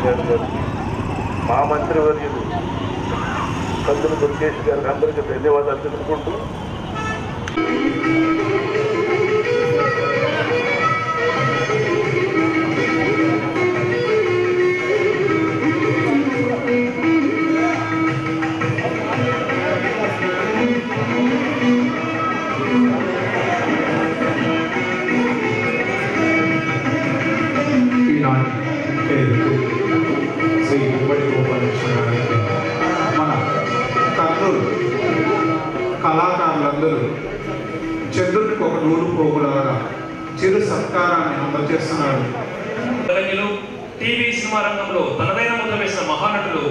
కళ్యాణ్ గారికి, మా మంత్రివర్యులు కందులు దుర్గేష్ గారికి అందరికీ ధన్యవాదాలు తెలుపుకుంటూ శ్రీ గుమ్మడి గోపాలకృష్ణ గారికి మన కర్నూలు కళాకారులందరూ చంద్రుడికి ఒక నూరు పోగులాగా చిరు సత్కారాన్ని అందజేస్తున్నారు. టీవీ సినిమా రంగంలో తనదైన ముద్ర వేసిన మహానటులు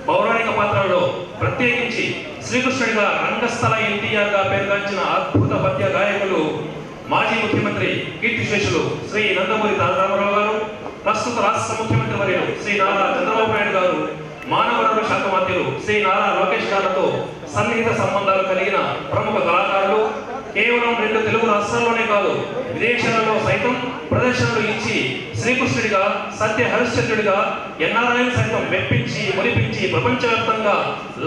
పౌరాణిక పాత్రల్లో ప్రత్యేకించి శ్రీకృష్ణుడిగా రంగస్థల ఎన్టీఆర్ గా పేరుగాంచిన అద్భుత పద్య గాయకులు మాజీ ముఖ్యమంత్రి కీర్తిశేషులు శ్రీ నందమూరి తారక రామారావు గారు, ప్రస్తుత రాష్ట్ర ముఖ్యమంత్రి వర్యులు శ్రీ నారా చంద్రబాబు నాయుడు గారు, మానవ వనరుల శాఖ మంత్రులు శ్రీ నారా లోకేష్ గారితో సన్నిహిత సంబంధాలు కలిగిన ప్రముఖ కళాకారులు కేవలం 2 తెలుగు రాష్ట్రాల్లోనే కాదు విదేశాలలో సైతం ప్రదర్శనలు ఇచ్చి శ్రీకృష్ణుడిగా, సత్య హరిశ్చంద్రుడిగా ఎన్ఆర్ఐని సైతం మెప్పించి మురిపించి ప్రపంచవ్యాప్తంగా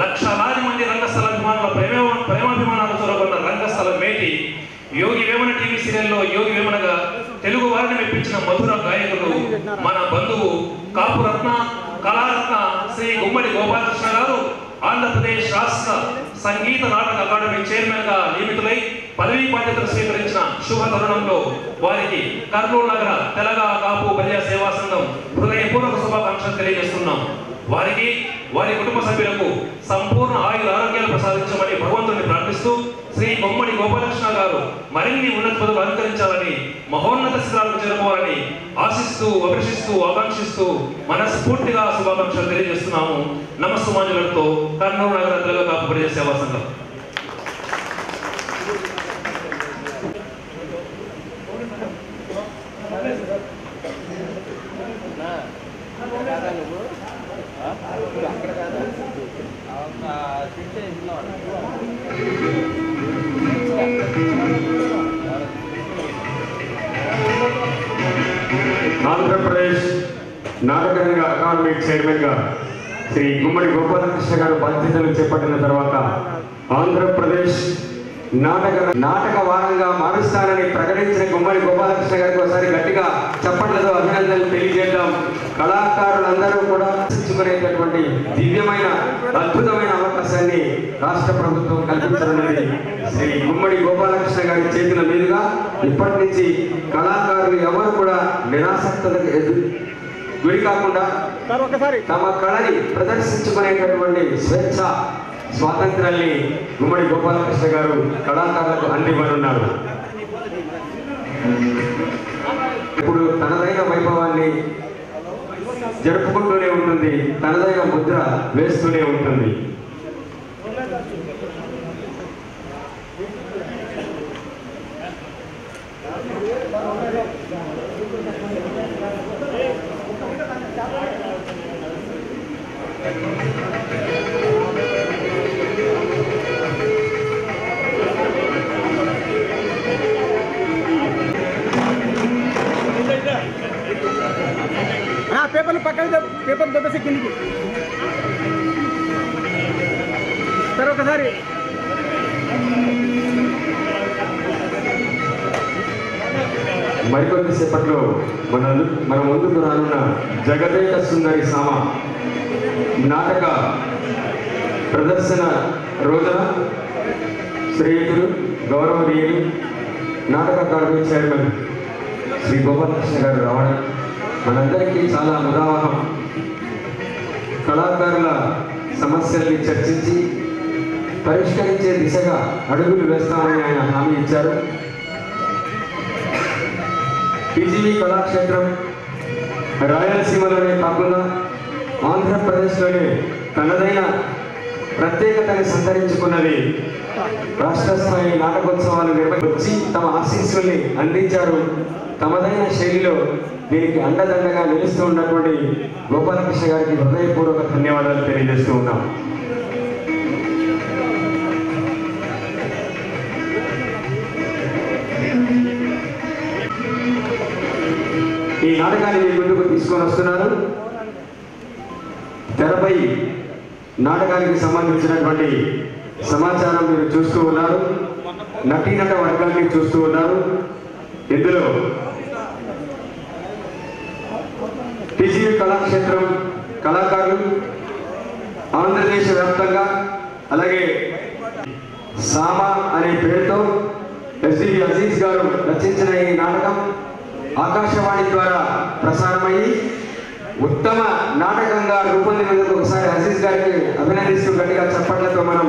లక్షలాది మంది రంగస్థల అభిమానుల ప్రేమాభిమానాలు చూరగొన్న రంగస్థల మేటి యోగి వేమన టీవీ సీరియల్లో యోగి వేమనగా తెలుగు వారిని మెప్పించిన మధుర గాయకులు మన బంధువు కాపురత్న కళారత్న శ్రీ గుమ్మడి గోపాలకృష్ణ గారు ఆంధ్రప్రదేశ్ రాష్ట్ర సంగీత నాటక అకాడమీ చైర్మన్ గా నియమితులై పదవీ బాధ్యతలు స్వీకరించిన శుభ తరుణంలో వారికి కర్నూలు నగర తెలగా కాపు బల్య సేవా సంఘం హృదయపూర్వక శుభాకాంక్షలు తెలియజేస్తున్నాం. వారికి వారి కుటుంబ సభ్యులకు సంపూర్ణ ఆయుర ఆరోగ్యాలు ప్రసాదించమని భగవంతుని ప్రార్థిస్తూ శ్రీ గుమ్మడి గోపాలకృష్ణ గారు మరిన్ని ఉన్నత పదవులు అలంకరించాలని, మహోన్నత శిఖరాలకు చేరుకోవాలని ఆశిస్తూ అభిలషిస్తూ ఆకాంక్షిస్తూ మనస్ఫూర్తిగా శుభాకాంక్షలు తెలియజేస్తున్నాము. నమస్సుమాంజులతో కర్నూలు నగర తెలగా కాపు బల్య సేవా సంఘం. ఆంధ్రప్రదేశ్ నాటక రంగ అకాడమీ చైర్మన్ గా శ్రీ గుమ్మడి గోపాలకృష్ణ గారు బాధ్యతలు చేపట్టిన తర్వాత ఆంధ్రప్రదేశ్ నాటక వారంగా మారుస్తానని ప్రకటించిన గుమ్మడి గోపాలకృష్ణ గారికి ఒకసారి గట్టిగా చప్పట్లతో అభినందనలు తెలియజేద్దాం. కళాకారులందరూ కూడా శిక్షుకునేటటువంటి దివ్యమైన అద్భుతమైన అవకాశాన్ని రాష్ట్ర ప్రభుత్వం కల్పించనున్నది. శ్రీ గుమ్మడి గోపాలకృష్ణ గారి చేతుల మీదుగా ఇప్పటి నుంచి కళాకారులు ఎవరు కూడా నిరాసక్తలకు గురి కాకుండా తమ కళని ప్రదర్శించుకునేటటువంటి స్వేచ్ఛ స్వాతంత్రాన్ని గుమ్మడి గోపాలకృష్ణ గారు కళాకారులకు అందివ్వనున్నారు. ఇప్పుడు తనదైన వైభవాన్ని జరుపుకుంటూనే ఉంటుంది, తనదైన ముద్ర వేస్తూనే ఉంటుంది. పేపర్లు పక్కన పేపర్ దొబ్బేసి కిందికి సార్ ఒకసారి మరికొద్ది సేపట్లో మన ముందుకు రానున్న జగదేక సుందరి సామ నాటక ప్రదర్శన రోజున శ్రేయులు గౌరవనీయులు నాటక అకాడమీ చైర్మన్ శ్రీ గోపాలకృష్ణ గారు రావడం మనందరికీ చాలా ముదావహం. కళాకారుల సమస్యల్ని చర్చించి పరిష్కరించే దిశగా అడుగులు వేస్తామని ఆయన హామీ ఇచ్చారు. టీజీవీ కళాక్షేత్రం రాయలసీమలోనే కాకుండా ఆంధ్రప్రదేశ్లోనే తనదైన ప్రత్యేకతని సంతరించుకున్నది. రాష్ట్ర స్థాయి నాటకోత్సవాలు నిర్వహించి తమ ఆశీస్సుల్ని అందించారు. తమదైన శైలిలో దీనికి అండదండగా నిలుస్తూ ఉన్నటువంటి గోపాలకృష్ణ గారికి హృదయపూర్వక ధన్యవాదాలు తెలియజేస్తూ ఉన్నాం. ఈ నాటకాన్ని మీ ముందుకు తీసుకొని వస్తున్నారు తెరపై నాటకానికి సంబంధించినటువంటి సమాచారం మీరు చూస్తూ ఉన్నారు. నటీనట వర్గాన్ని చూస్తూ ఉన్నారు. ఇందులో టీజీవీ కళాక్షేత్రం కళాకారులు ఆంధ్రదేశ వ్యాప్తంగా, అలాగే సామా అనే పేరుతో ఎస్డివి అజీజ్ గారు రచించిన ఈ నాటకం ఆకాశవాణి ద్వారా ప్రసారమయ్యి ఉత్తమ నాటకంగా రూపొందినందుకు ఒకసారి అజీజ్ గారికి అభినందిస్తూ గట్టిగా చప్పట్లతో మనం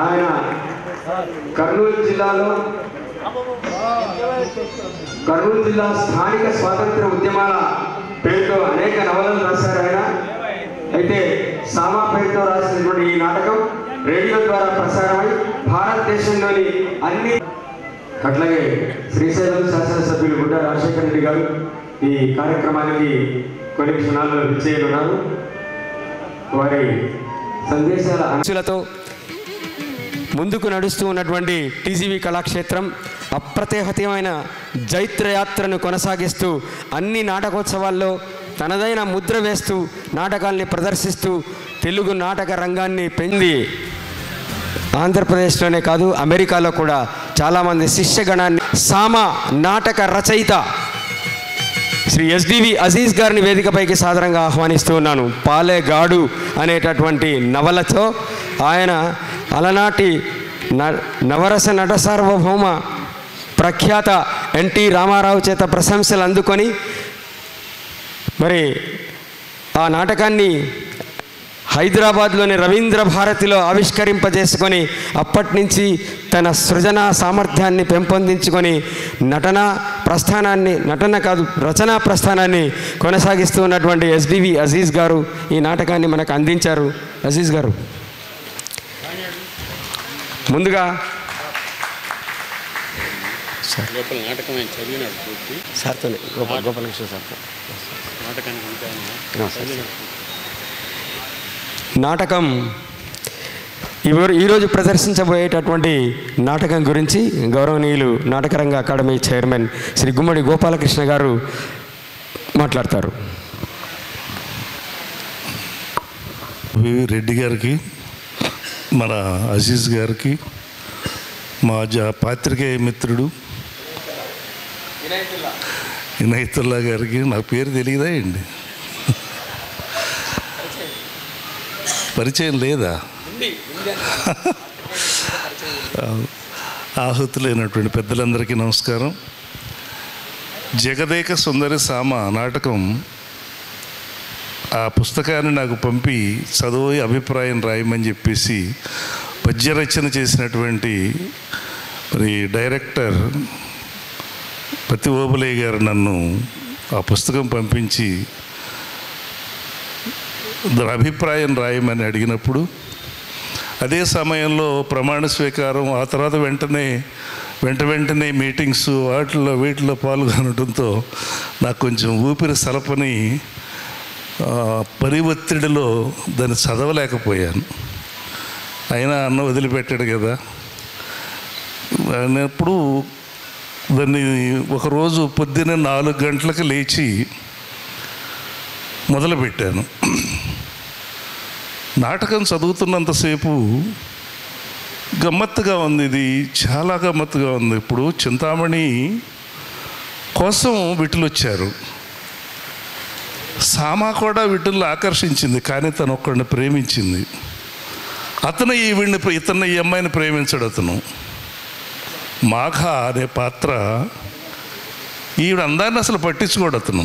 ఆయన కర్నూలు జిల్లా స్థానిక స్వాతంత్ర ఉద్యమాల పేరుతో అనేక నవలలు రాశారు ఆయన. అయితే సామా పేరుతో రాసినటువంటి ఈ నాటకం రేడియో ద్వారా ప్రసారమై భారతదేశంలోని అన్ని, అట్లాగే శ్రీశైలం శాసనసభ్యులు గుడ్డ రాజశేఖర రెడ్డి గారు ఈ కార్యక్రమానికి కొన్ని క్షణాల్లో విచ్చేయనున్నారు. వారి సందేశాల అంశాలతో ముందుకు నడుస్తూ ఉన్నటువంటి టీజీవీ కళాక్షేత్రం అప్రతిహతమైన జైత్రయాత్రను కొనసాగిస్తూ అన్ని నాటకోత్సవాల్లో తనదైన ముద్ర వేస్తూ నాటకాల్ని ప్రదర్శిస్తూ తెలుగు నాటక రంగాన్ని పెంచి ఆంధ్రప్రదేశ్లోనే కాదు అమెరికాలో కూడా చాలామంది శిష్యగణాన్ని సామా నాటక రచయిత శ్రీ ఎస్డివి అజీజ్ గారిని వేదికపైకి సాదరంగా ఆహ్వానిస్తూ ఉన్నాను. పాలేగాడు అనేటటువంటి నవలతో ఆయన అలనాటి నవరస నట సార్వభౌమ ప్రఖ్యాత ఎన్టీ రామారావు చేత ప్రశంసలు అందుకొని మరి ఆ నాటకాన్ని హైదరాబాద్లోని రవీంద్ర భారతిలో ఆవిష్కరింపజేసుకొని అప్పటి నుంచి తన సృజనా సామర్థ్యాన్ని పెంపొందించుకొని రచనా ప్రస్థానాన్ని కొనసాగిస్తూ ఉన్నటువంటి ఎస్డివి అజీజ్ గారు ఈ నాటకాన్ని మనకు అందించారు. అజీజ్ గారు ముందుగా నాటకం ఈరోజు ప్రదర్శించబోయేటటువంటి నాటకం గురించి గౌరవనీయులు నాటకరంగ అకాడమీ చైర్మన్ శ్రీ గుమ్మడి గోపాలకృష్ణ గారు మాట్లాడతారు. వివి రెడ్డి గారికి, మన అజీజ్ గారికి, మా పాత్రికేయ మిత్రుడు ఇనాయతుల్లా గారికి, నాకు పేరు తెలియదా అండి, పరిచయం లేదా, ఆహుతులైనటువంటి పెద్దలందరికీ నమస్కారం. జగదేక సుందరి సామ నాటకం ఆ పుస్తకాన్ని నాకు పంపి చదువు అభిప్రాయం రాయమని చెప్పేసి పద్యరచన చేసినటువంటి మరి డైరెక్టర్ పత్తి ఓబులయ్య గారు నన్ను ఆ పుస్తకం పంపించి అభిప్రాయం రాయమని అడిగినప్పుడు అదే సమయంలో ప్రమాణ స్వీకారం, ఆ తర్వాత వెంటనే మీటింగ్స్ వీటిలో పాల్గొనడంతో నాకు కొంచెం ఊపిరి సలపని పని ఒత్తిడిలో దాన్ని చదవలేకపోయాను. అయినా అన్న వదిలిపెట్టాడు కదా అన్నప్పుడు దాన్ని ఒకరోజు పొద్దున్నే 4 గంటలకు లేచి మొదలుపెట్టాను. నాటకం చదువుతున్నంతసేపు గమ్మత్తుగా ఉంది, ఇది చాలా గమ్మత్తుగా ఉంది. ఇప్పుడు చింతామణి కోసం విటులు వచ్చారు, సామా కూడా విటుల్ని ఆకర్షించింది, కానీ తను ఒక్కడిని ప్రేమించింది. అతను ఈ అమ్మాయిని ప్రేమించాడు. అతను మాఘ అనే పాత్ర ఈవిడ అందాన్ని అసలు పట్టించుకోడు. అతను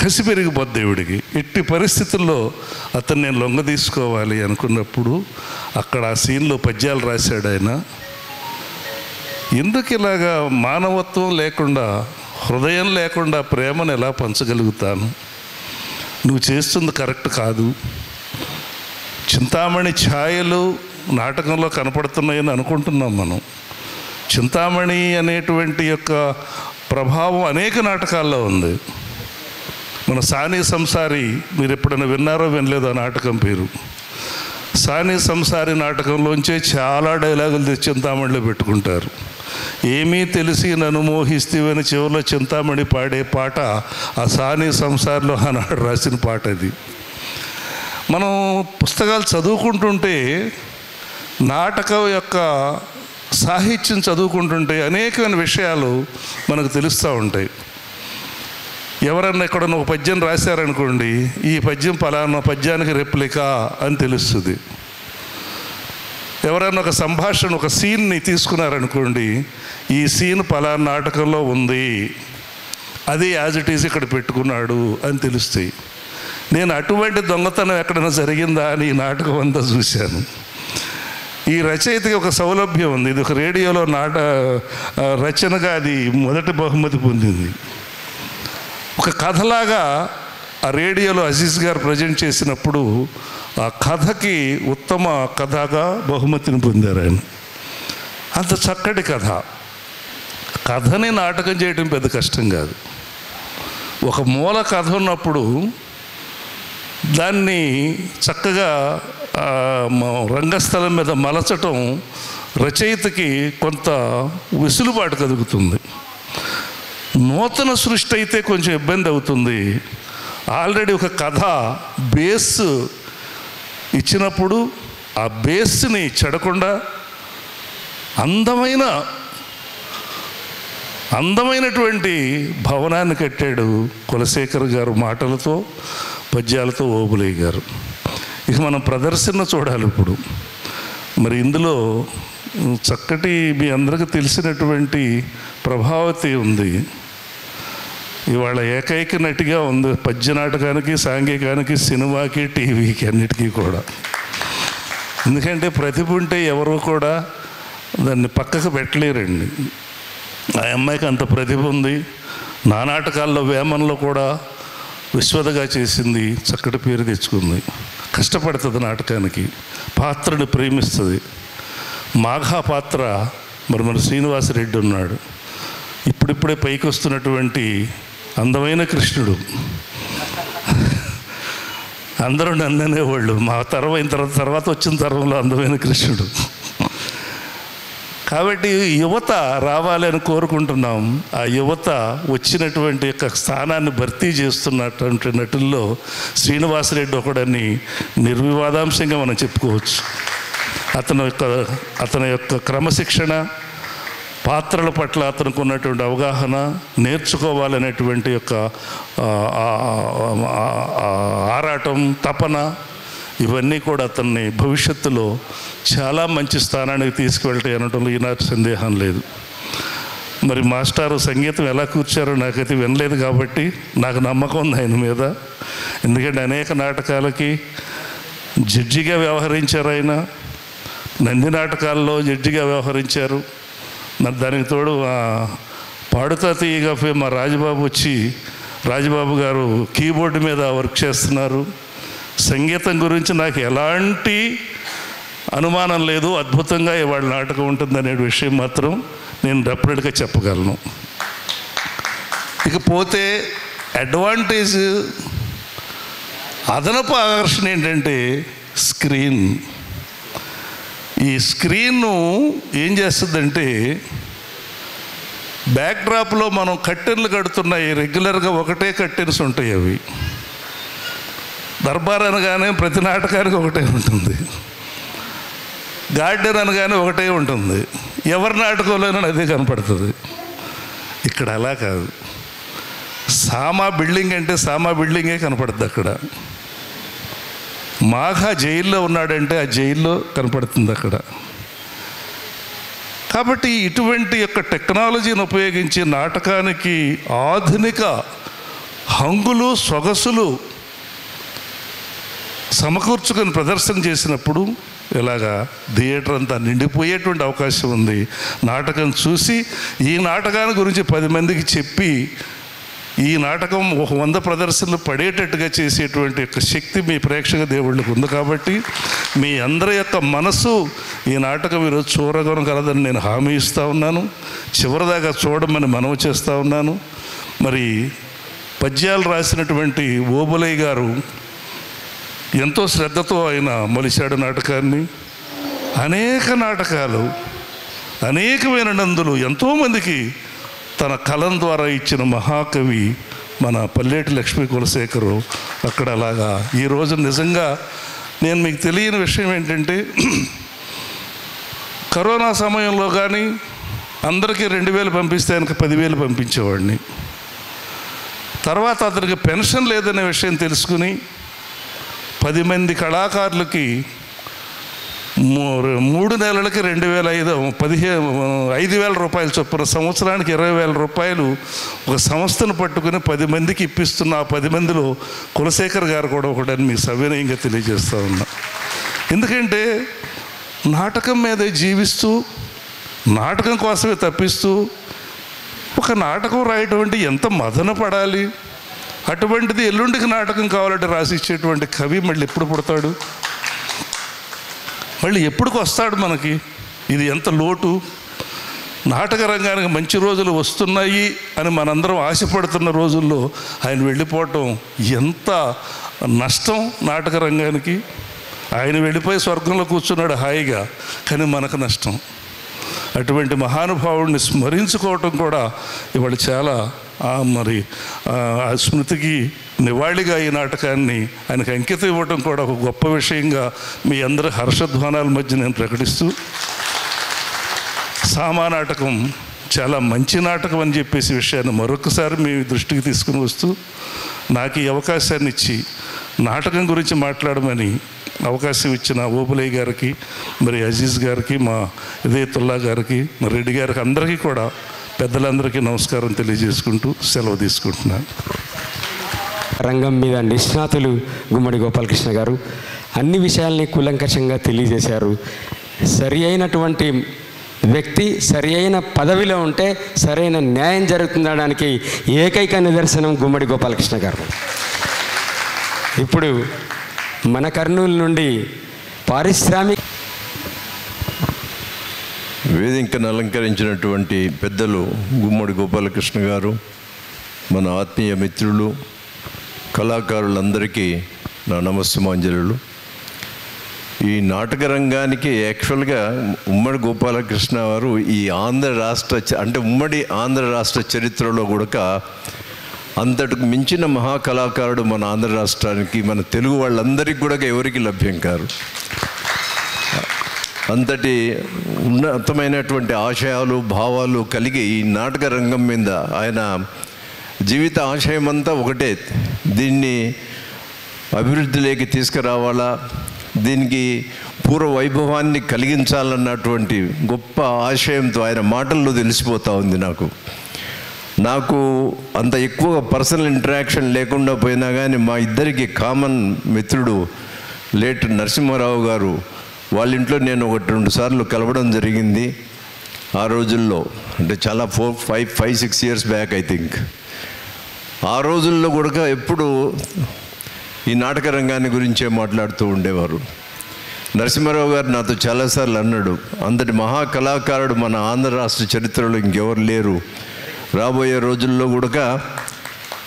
కసి పెరిగిపోద్ది దేవుడికి. ఎట్టి పరిస్థితుల్లో అతను నేను లొంగ తీసుకోవాలి అనుకున్నప్పుడు అక్కడ ఆ సీన్లో పద్యాలు రాశాడు ఆయన. ఎందుకు ఇలాగా మానవత్వం లేకుండా, హృదయం లేకుండా ప్రేమను ఎలా పంచగలుగుతాను? నువ్వు చేస్తుంది కరెక్ట్ కాదు. చింతామణి ఛాయలు నాటకంలో కనపడుతున్నాయని అనుకుంటున్నాం మనం. చింతామణి అనేటువంటి యొక్క ప్రభావం అనేక నాటకాల్లో ఉంది. మన సాని సంసారి, మీరు ఎప్పుడైనా విన్నారో వినలేదో ఆ నాటకం పేరు. సాని సంసారి నాటకంలోంచే చాలా డైలాగులు తెచ్చి చింతామణిలో పెట్టుకుంటారు. ఏమీ తెలిసి నన్ను మోహిస్తేవని చివరిలో చింతామణి పాడే పాట ఆ సాని సంసార్లో ఆనాడు రాసిన పాట అది. మనం పుస్తకాలు చదువుకుంటుంటే, నాటకం యొక్క సాహిత్యం చదువుకుంటుంటే అనేకమైన విషయాలు మనకు తెలుస్తూ ఉంటాయి. ఎవరన్నా ఎక్కడన్నా ఒక పద్యం రాశారనుకోండి, ఈ పద్యం పలానా పద్యానికి రెప్లికా అని తెలుస్తుంది. ఎవరైనా ఒక సంభాషణ, ఒక సీన్ని తీసుకున్నారనుకోండి, ఈ సీన్ పలానా నాటకంలో ఉంది, అది యాజ్ ఇట్ ఈజ్ ఇక్కడ పెట్టుకున్నాడు అని తెలుస్తాయి. నేను అటువంటి దొంగతనం ఎక్కడైనా జరిగిందా అని ఈ నాటకం అంతా చూశాను. ఈ రచయితకి ఒక సౌలభ్యం ఉంది. ఇది ఒక రేడియోలో రచనగా అది మొదటి బహుమతి పొందింది. ఒక కథలాగా ఆ రేడియోలో అజీజ్ గారు ప్రజెంట్ చేసినప్పుడు ఆ కథకి ఉత్తమ కథగా బహుమతిని పొందారు ఆయన. అంత చక్కటి కథ. కథని నాటకం చేయడం పెద్ద కష్టం కాదు. ఒక మూల కథ ఉన్నప్పుడు దాన్ని చక్కగా రంగస్థలం మీద మలచటం రచయితకి కొంత వెసులుబాటు కలుగుతుంది. నూతన సృష్టి అయితే కొంచెం ఇబ్బంది అవుతుంది. ఆల్రెడీ ఒక కథ బేస్ ఇచ్చినప్పుడు ఆ బేస్ని చెడకుండా అందమైనటువంటి భవనాన్ని కట్టాడు కులశేఖర్ గారు మాటలతో, పద్యాలతో ఓబులయ్య గారు. ఇక మనం ప్రదర్శన చూడాలి ఇప్పుడు. మరి ఇందులో చక్కటి మీ అందరికీ తెలిసినటువంటి ప్రభావతి ఉంది. ఇవాళ ఏకైక నటిగా ఉంది పద్య నాటకానికి, సాంఘికానికి, సినిమాకి, టీవీకి, అన్నిటికీ కూడా. ఎందుకంటే ప్రతిభ ఉంటే ఎవరో కూడా దాన్ని పక్కకు పెట్టలేరండి. ఆ అమ్మాయికి అంత ప్రతిభ ఉంది. నా నాటకాల్లో వేమన్లో కూడా విశ్వదగా చేసింది, చక్కటి పేరు తెచ్చుకుంది. కష్టపడుతుంది నాటకానికి, పాత్రను ప్రేమిస్తుంది. మాఘా పాత్ర మరి మన శ్రీనివాసరెడ్డి ఉన్నాడు, ఇప్పుడిప్పుడే పైకి వస్తున్నటువంటి అందమైన కృష్ణుడు. అందరూ నన్ను అనేవాళ్ళు, మా తర్వాత వచ్చిన తరంలో అందమైన కృష్ణుడు. కాబట్టి యువత రావాలని కోరుకుంటున్నాం. ఆ యువత వచ్చినటువంటి యొక్క స్థానాన్ని భర్తీ చేస్తున్నటువంటి నటుల్లో శ్రీనివాసరెడ్డి ఒకడని నిర్వివాదాంశంగా మనం చెప్పుకోవచ్చు. అతని యొక్క క్రమశిక్షణ, పాత్రల పట్ల అతనికి ఉన్నటువంటి అవగాహన, నేర్చుకోవాలనేటువంటి యొక్క ఆరాటం, తపన, ఇవన్నీ కూడా అతన్ని భవిష్యత్తులో చాలా మంచి స్థానానికి తీసుకువెళ్తాయి అనటంలో ఈనాటి సందేహం లేదు. మరి మాస్టారు సంగీతం ఎలా కూర్చారో నాకైతే వినలేదు కాబట్టి నాకు నమ్మకం ఉంది ఆయన మీద. ఎందుకంటే అనేక నాటకాలకి జడ్జిగా వ్యవహరించారు ఆయన. నంది నాటకాల్లో జడ్జిగా వ్యవహరించారు. మరి దానికి తోడు పాడుతా తీయగా మా రాజబాబు గారు కీబోర్డు మీద వర్క్ చేస్తున్నారు. సంగీతం గురించి నాకు ఎలాంటి అనుమానం లేదు. అద్భుతంగా ఇవాళ నాటకం ఉంటుందనే విషయం మాత్రం నేను డెఫినెట్గా చెప్పగలను. ఇకపోతే అడ్వాంటేజ్, అదనపు ఆకర్షణ ఏంటంటే స్క్రీన్. ఈ స్క్రీన్ను ఏం చేస్తుందంటే, బ్యాక్డ్రాప్లో మనం కట్టెన్లు కడుతున్నాయి, రెగ్యులర్గా ఒకటే కట్టెన్స్ ఉంటాయి. అవి దర్బార్ అనగానే ప్రతి నాటకానికి ఒకటే ఉంటుంది, గార్డెన్ అనగానే ఒకటే ఉంటుంది, ఎవరి నాటకంలోనూ అదే కనపడుతుంది. ఇక్కడ అలా కాదు. సామా బిల్డింగ్ అంటే సామా బిల్డింగే కనపడుతుంది అక్కడ. మాఘా జైల్లో ఉన్నాడంటే ఆ జైల్లో కనపడుతుంది అక్కడ. కాబట్టి ఇటువంటి యొక్క టెక్నాలజీని ఉపయోగించి నాటకానికి ఆధునిక హంగులు, సొగసులు సమకూర్చుకొని ప్రదర్శన చేసినప్పుడు ఇలాగా థియేటర్ అంతా నిండిపోయేటువంటి అవకాశం ఉంది. నాటకం చూసి ఈ నాటకాన్ని గురించి 10 మందికి చెప్పి ఈ నాటకం 100 ప్రదర్శనలు పడేటట్టుగా చేసేటువంటి యొక్క శక్తి మీ ప్రేక్షక దేవుళ్ళకు ఉంది. కాబట్టి మీ అందరి యొక్క మనసు ఈ నాటకం ఈరోజు చూడగలదని నేను హామీ ఇస్తూ ఉన్నాను. చివరిదాకా చూడమని మనవి చేస్తూ ఉన్నాను. మరి పద్యాలు రాసినటువంటి ఓబులయ్య గారు ఎంతో శ్రద్ధతో ఆయన మలిశాడు నాటకాన్ని. అనేక నాటకాలు అనేకమైన నందులు ఎంతోమందికి తన కలం ద్వారా ఇచ్చిన మహాకవి మన పల్లేటి లక్ష్మీ కులశేఖరు అక్కడ అలాగా ఈరోజు నిజంగా నేను మీకు తెలియని విషయం ఏంటంటే కరోనా సమయంలో కానీ అందరికీ 2,000 పంపిస్తే ఆయనకి 10,000 పంపించేవాడిని. తర్వాత అతనికి పెన్షన్ లేదనే విషయం తెలుసుకుని 10 మంది కళాకారులకి 3 నెలలకి 5,000 రూపాయలు చొప్పున సంవత్సరానికి 20,000 రూపాయలు ఒక సంస్థను పట్టుకుని 10 మందికి ఇప్పిస్తున్న ఆ 10 మందిలో కులశేఖర్ గారు కూడా ఒకటని మీకు సవినయంగా తెలియజేస్తూ ఉన్నా. ఎందుకంటే నాటకం మీదే జీవిస్తూ నాటకం కోసమే తప్పిస్తూ ఒక నాటకం రాయటం అంటే ఎంత మదన పడాలి. అటువంటిది ఎల్లుండికి నాటకం కావాలంటే రాసిచ్చేటువంటి కవి మళ్ళీ ఎప్పుడు పుడతాడు, మళ్ళీ ఎప్పుడుకి వస్తాడు మనకి? ఇది ఎంత లోటు. నాటక రంగానికి మంచి రోజులు వస్తున్నాయి అని మనందరం ఆశపడుతున్న రోజుల్లో ఆయన వెళ్ళిపోవటం ఎంత నష్టం నాటక రంగానికి. ఆయన వెళ్ళిపోయి స్వర్గంలో కూర్చున్నాడు హాయిగా, కానీ మనకు నష్టం. అటువంటి మహానుభావుడిని స్మరించుకోవటం కూడా ఇవాళ చాలా మరి ఆ స్మృతికి నివాళిగా ఈ నాటకాన్ని ఆయనకు అంకితం ఇవ్వటం కూడా ఒక గొప్ప విషయంగా మీ అందరి హర్షధ్వానాల మధ్య నేను ప్రకటిస్తూ, సామా నాటకం చాలా మంచి నాటకం అని చెప్పేసి విషయాన్ని మరొకసారి మీ దృష్టికి తీసుకుని వస్తూ, నాకు ఈ అవకాశాన్ని ఇచ్చి నాటకం గురించి మాట్లాడమని అవకాశం ఇచ్చిన ఓబులయ్య గారికి, మరి అజీజ్ గారికి, మా ఇదేతుల్లా గారికి, మరి రెడ్డి గారికి, అందరికీ కూడా పెద్దలందరికీ నమస్కారం తెలియజేసుకుంటూ సెలవు తీసుకుంటున్నాను. రంగం మీద నిష్ణాతులు గుమ్మడి గోపాలకృష్ణ గారు అన్ని విషయాల్ని కూలంకషంగా తెలియజేశారు. సరి అయినటువంటి వ్యక్తి సరి అయిన పదవిలో ఉంటే సరైన న్యాయం జరుగుతుందనడానికి ఏకైక నిదర్శనం గుమ్మడి గోపాలకృష్ణ గారు. ఇప్పుడు మన కర్నూలు నుండి పారిశ్రామిక వేదికను అలంకరించినటువంటి పెద్దలు గుమ్మడి గోపాలకృష్ణ గారు, మన ఆత్మీయ మిత్రులు, కళాకారులందరికీ నా నమస్సుమాంజలులు. ఈ నాటక రంగానికి యాక్చువల్గా ఉమ్మడి గోపాలకృష్ణ వారు ఈ ఆంధ్ర రాష్ట్ర అంటే ఉమ్మడి ఆంధ్ర రాష్ట్ర చరిత్రలో కూడా అంతటికి మించిన మహాకళాకారుడు మన ఆంధ్ర రాష్ట్రానికి, మన తెలుగు వాళ్ళందరికీ కూడా ఎవరికి లభ్యం కారు. అంతటి ఉన్నతమైనటువంటి ఆశయాలు భావాలు కలిగి ఈ నాటక రంగం మీద ఆయన జీవిత ఆశయం అంతా ఒకటే, దీన్ని అభివృద్ధిలోకి తీసుకురావాలా, దీనికి పూర్వ వైభవాన్ని కలిగించాలన్నటువంటి గొప్ప ఆశయంతో ఆయన మాటల్లో తెలిసిపోతూ ఉంది. నాకు అంత ఎక్కువ పర్సనల్ ఇంటరాక్షన్ లేకుండా పోయినా కానీ మా ఇద్దరికి కామన్ మిత్రుడు లేట్ నరసింహారావు గారు వాళ్ళ ఇంట్లో నేను 1-2 సార్లు కలవడం జరిగింది. ఆ రోజుల్లో అంటే చాలా 5-6 years బ్యాక్ ఐ థింక్. ఆ రోజుల్లో కూడా ఎప్పుడు ఈ నాటక రంగాన్ని గురించే మాట్లాడుతూ ఉండేవారు. నరసింహారావు గారు నాతో చాలాసార్లు అన్నాడు, అంతటి మహాకళాకారుడు మన ఆంధ్ర రాష్ట్ర చరిత్రలో ఇంకెవరు లేరు. రాబోయే రోజుల్లో కూడా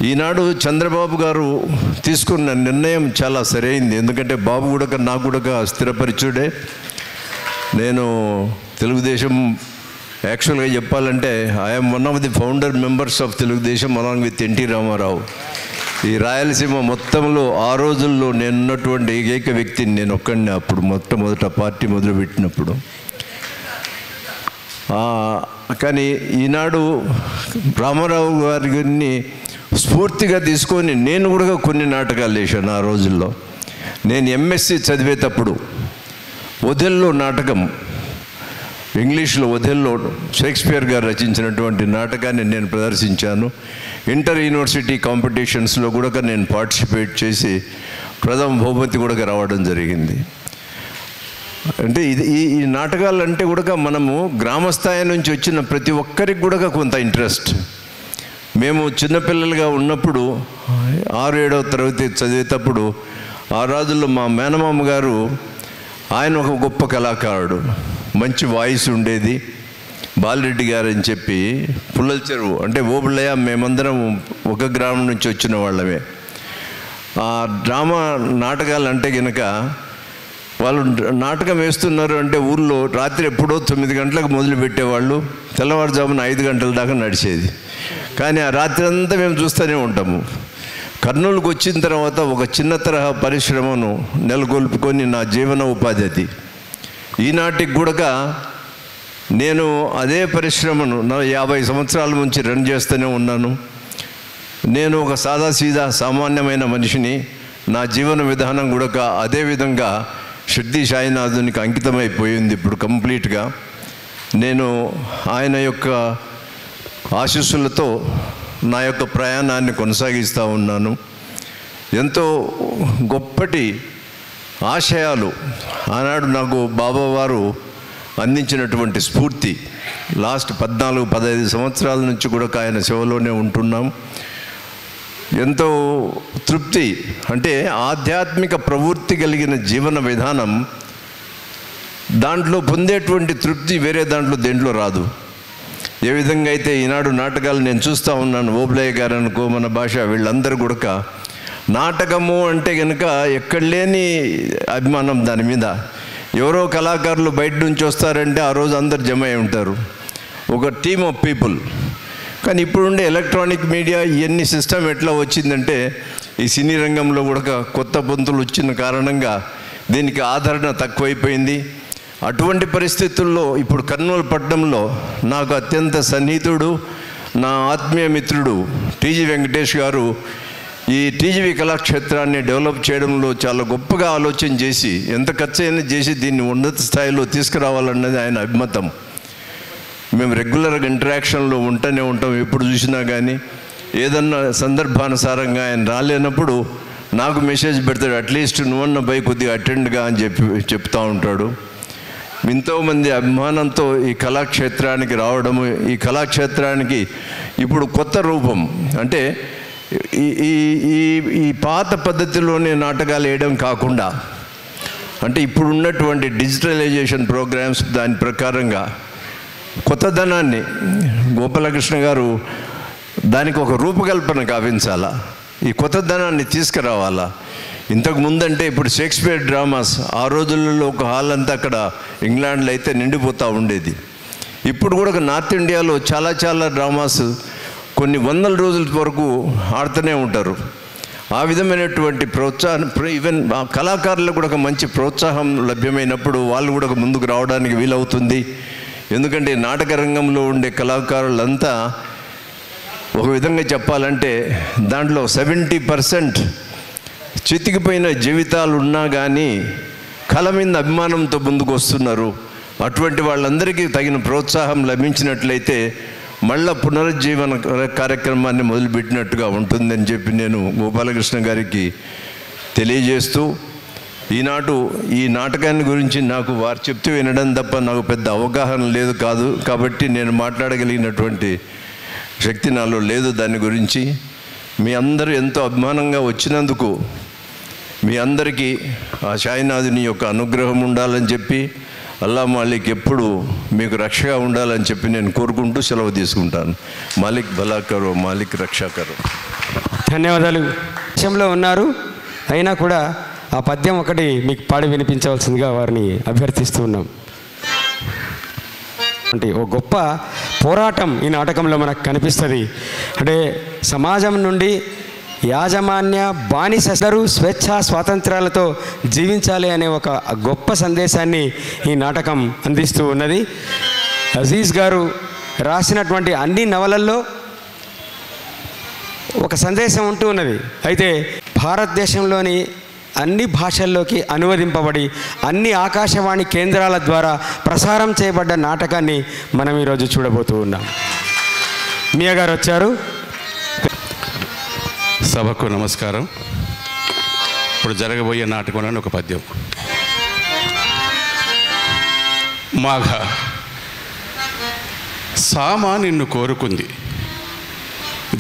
ఈనాడు చంద్రబాబు గారు తీసుకున్న నిర్ణయం చాలా సరైంది. ఎందుకంటే బాబు కూడా నాకు కూడా స్థిరపరిచుడే. నేను తెలుగుదేశం యాక్చువల్గా చెప్పాలంటే I'm one of the founder members of Telugu Desam along with NT Rama Rao. ఈ రాయలసీమ మొత్తంలో ఆ రోజుల్లో నేనున్నటువంటి ఏకైక వ్యక్తిని నేను ఒక్కడిని. అప్పుడు మొట్టమొదట పార్టీ మొదలుపెట్టినప్పుడు. కానీ ఈనాడు రామారావు గారిని స్ఫూర్తిగా తీసుకొని నేను కూడా కొన్ని నాటకాలు వేశాను. ఆ రోజుల్లో నేను ఎంఎస్సి చదివేటప్పుడు ఒథెల్లో నాటకం, ఇంగ్లీష్లో ఒథెల్లో షేక్స్పియర్ గారు రచించినటువంటి నాటకాన్ని నేను ప్రదర్శించాను. ఇంటర్ యూనివర్సిటీ కాంపిటీషన్స్లో కూడా నేను పార్టిసిపేట్ చేసి ప్రథమ బహుమతి కూడా రావడం జరిగింది. అంటే ఈ నాటకాలు అంటే కూడా మనము గ్రామస్థాయి నుంచి వచ్చిన ప్రతి ఒక్కరికి కూడా కొంత ఇంట్రెస్ట్. మేము చిన్నపిల్లలుగా ఉన్నప్పుడు 6-7వ తరగతి చదివేటప్పుడు ఆ రోజుల్లో మా మేనమామ గారు ఆయన ఒక గొప్ప కళాకారుడు, మంచి వాయిస్ ఉండేది. బాలరెడ్డి గారు అని చెప్పి పుల్లల చెరువు అంటే ఓబుళ్ళయ్య మేమందరం ఒక గ్రామం నుంచి వచ్చిన వాళ్ళమే. ఆ డ్రామా నాటకాలు అంటే కనుక వాళ్ళు నాటకం వేస్తున్నారు అంటే ఊళ్ళో రాత్రి ఎప్పుడో 9 గంటలకు మొదలు పెట్టేవాళ్ళు, తెల్లవారుజామున 5 గంటల దాకా నడిచేది. కానీ ఆ రాత్రి అంతా మేము చూస్తూనే ఉంటాము. కర్నూలుకు వచ్చిన తర్వాత ఒక చిన్న తరహా పరిశ్రమను నెలకొల్పుకొని నా జీవన ఉపాధి అది. ఈనాటికి కూడా నేను అదే పరిశ్రమను 50 సంవత్సరాల నుంచి రన్ చేస్తూనే ఉన్నాను. నేను ఒక సాదాసీదా సామాన్యమైన మనిషిని. నా జీవన విధానం కూడా అదే విధంగా షిర్డీ సాయినాథునికి అంకితమైపోయింది. ఇప్పుడు కంప్లీట్గా నేను ఆయన యొక్క ఆశీస్సులతో నా యొక్క ప్రయాణాన్ని కొనసాగిస్తూ ఉన్నాను. ఎంతో గొప్పటి ఆశయాలు ఆనాడు నాకు బాబావారు అందించినటువంటి స్ఫూర్తి. లాస్ట్ 14-15 సంవత్సరాల నుంచి కూడా ఆయన సేవలోనే ఉంటున్నాం. ఎంతో తృప్తి, అంటే ఆధ్యాత్మిక ప్రవృత్తి కలిగిన జీవన విధానం, దాంట్లో పొందేటువంటి తృప్తి వేరే దేంట్లో రాదు. ఏ విధంగా అయితే ఈనాడు నాటకాలు నేను చూస్తూ ఉన్నాను, ఓబ్లయ్య గారు అనుకో, మన భాష, వీళ్ళందరూ కూడా నాటకము అంటే కనుక ఎక్కడ లేని అభిమానం దాని మీద. ఎవరో కళాకారులు బయట నుంచి వస్తారంటే ఆ రోజు అందరు జమ అయి ఉంటారు, ఒక టీమ్ ఆఫ్ పీపుల్. కానీ ఇప్పుడుండే ఎలక్ట్రానిక్ మీడియా ఇవన్నీ సిస్టమ్ ఎట్లా వచ్చిందంటే, ఈ సినీ రంగంలో కూడా కొత్త పొంతులు వచ్చిన కారణంగా దీనికి ఆదరణ తక్కువైపోయింది. అటువంటి పరిస్థితుల్లో ఇప్పుడు కర్నూలు పట్టణంలో నాకు అత్యంత సన్నిహితుడు, నా ఆత్మీయ మిత్రుడు టీజీ వెంకటేష్ గారు ఈ టీజీవీ కళాక్షేత్రాన్ని డెవలప్ చేయడంలో చాలా గొప్పగా ఆలోచన చేసి, ఎంత ఖర్చు అయినా చేసి దీన్ని ఉన్నత స్థాయిలో తీసుకురావాలన్నది ఆయన అభిమతం. మేము రెగ్యులర్గా ఇంటరాక్షన్లో ఉంటూనే ఉంటాం. ఎప్పుడు చూసినా కానీ ఏదన్నా సందర్భానుసారంగా ఆయన రాలేనప్పుడు నాకు మెసేజ్ పెడతాడు, అట్లీస్ట్ నువ్వన్న పై కొద్దిగా అటెండ్గా అని చెప్తూ ఉంటాడు. ఎంతోమంది అభిమానంతో ఈ కళాక్షేత్రానికి రావడము, ఈ కళాక్షేత్రానికి ఇప్పుడు కొత్త రూపం, అంటే ఈ పాత పద్ధతిలోనే నాటకాలు వేయడం కాకుండా, అంటే ఇప్పుడు ఉన్నటువంటి డిజిటలైజేషన్ ప్రోగ్రామ్స్ దాని ప్రకారంగా కొత్తదనాన్ని గోపాలకృష్ణ గారు దానికి ఒక రూపకల్పన కావించాలా, ఈ కొత్తదనాన్ని తీసుకురావాలా. ఇంతకు ముందంటే ఇప్పుడు షేక్స్పియర్ డ్రామాస్ ఆ రోజులలో ఒక హాల్ అంతా అక్కడ ఇంగ్లాండ్లో అయితే నిండిపోతూ ఉండేది. ఇప్పుడు కూడా నార్త్ ఇండియాలో చాలా డ్రామాస్ కొన్ని 100 రోజుల వరకు ఆడుతూనే ఉంటారు. ఆ విధమైనటువంటి ప్రోత్సాహం, ఈవెన్ ఆ కళాకారులకు కూడా ఒక మంచి ప్రోత్సాహం లభ్యమైనప్పుడు వాళ్ళు కూడా ముందుకు రావడానికి వీలవుతుంది. ఎందుకంటే నాటక రంగంలో ఉండే కళాకారులంతా ఒక విధంగా చెప్పాలంటే దాంట్లో 70% చితికిపోయిన జీవితాలు ఉన్నా కానీ కళ మీద అభిమానంతో ముందుకు వస్తున్నారు. అటువంటి వాళ్ళందరికీ తగిన ప్రోత్సాహం లభించినట్లయితే మళ్ళా పునరుజ్జీవన కార్యక్రమాన్ని మొదలుపెట్టినట్టుగా ఉంటుందని చెప్పి నేను గోపాలకృష్ణ గారికి తెలియజేస్తూ, ఈనాడు ఈ నాటకాన్ని గురించి నాకు వారు చెప్తూ వినడం తప్ప నాకు పెద్ద అవగాహన లేదు కాబట్టి నేను మాట్లాడగలిగినటువంటి శక్తి నాలో లేదు దాని గురించి. మీ అందరూ ఎంతో అభిమానంగా వచ్చినందుకు మీ అందరికీ ఆ సాయినాథుని యొక్క అనుగ్రహం ఉండాలని చెప్పి, అల్లా మాలిక్ ఎప్పుడు మీకు రక్షగా ఉండాలని చెప్పి నేను కోరుకుంటూ సెలవు తీసుకుంటాను. మాలిక్ భలాకరో, మాలిక్ రక్షాకరో. ధన్యవాదాలు. విషయంలో ఉన్నారు, అయినా కూడా ఆ పద్యం ఒకటి మీకు పాడి వినిపించవలసిందిగా వారిని అభ్యర్థిస్తూ ఉన్నాం. అంటే ఓ గొప్ప పోరాటం ఈ నాటకంలో మనకు కనిపిస్తుంది. అంటే సమాజం నుండి యాజమాన్య బానిసరు స్వేచ్ఛ స్వాతంత్రాలతో జీవించాలి అనే ఒక గొప్ప సందేశాన్ని ఈ నాటకం అందిస్తూ ఉన్నది. అజీజ్ గారు రాసినటువంటి అన్ని నవలల్లో ఒక సందేశం ఉంటూ ఉన్నది. అయితే భారతదేశంలోని అన్ని భాషల్లోకి అనువదింపబడి అన్ని ఆకాశవాణి కేంద్రాల ద్వారా ప్రసారం చేయబడ్డ నాటకాన్ని మనం ఈరోజు చూడబోతూ ఉన్నాం. మియా గారు వచ్చారు. సభకు నమస్కారం. ఇప్పుడు జరగబోయే నాటకంలోని ఒక పద్యం. మాఘ సామ నిన్ను కోరుకుంది,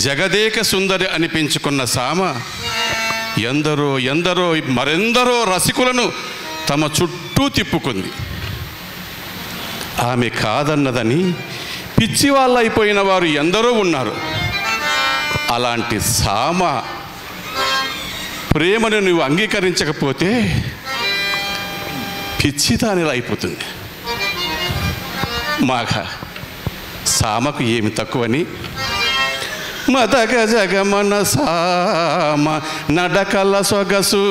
జగదేక సుందరి అనిపించుకున్న సామ మరెందరో రసికులను తమ చుట్టూ తిప్పుకుంది. ఆమె కాదన్నదని పిచ్చి వాళ్ళైపోయిన వారు ఎందరో ఉన్నారు. అలాంటి సామ ప్రేమను నువ్వు అంగీకరించకపోతే పిచ్చిదానిలా అయిపోతుంది. మాఘ సామకు ఏమి తక్కువని మదగ జగమన సామ నడకల సొగసు.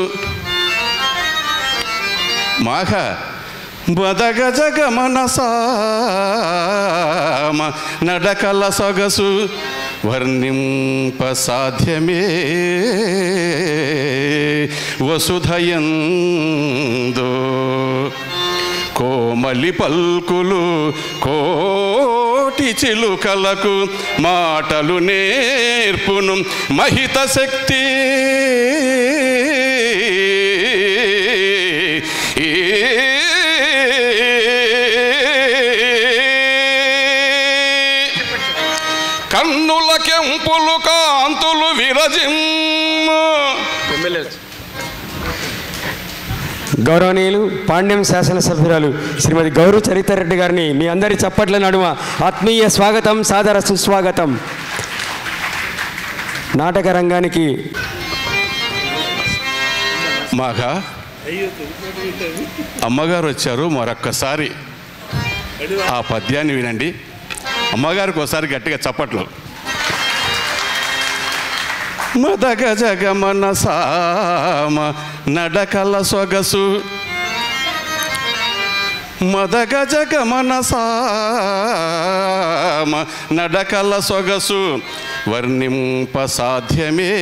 మాఘ మదగ జగమన సామ నడకల సొగసు వర్ణింప సాధ్యమే వసుధయందు. కోమలి పల్కులు కోటి చిలుకలకు మాటలు నేర్పును మహిత శక్తి. కన్నుల కెంపులు కాంతులు విరజిమ్ము. గౌరవనీయులు పాండ్యం శాసనసభ్యురాలు శ్రీమతి గౌరు చరితారెడ్డి గారిని మీ అందరి చప్పట్ల నడుమ ఆత్మీయ స్వాగతం, సాదర సుస్వాగతం. నాటక రంగానికి మాగా అమ్మగారు వచ్చారు. మరొక్కసారి ఆ పద్యాన్ని వినండి. అమ్మగారికి ఒకసారి గట్టిగా చప్పట్లు. మదగ జగమన సామ నడకల సొగసు. మదగ జగమన సామ నడకల సొగసు వర్ణింప సాధ్యమే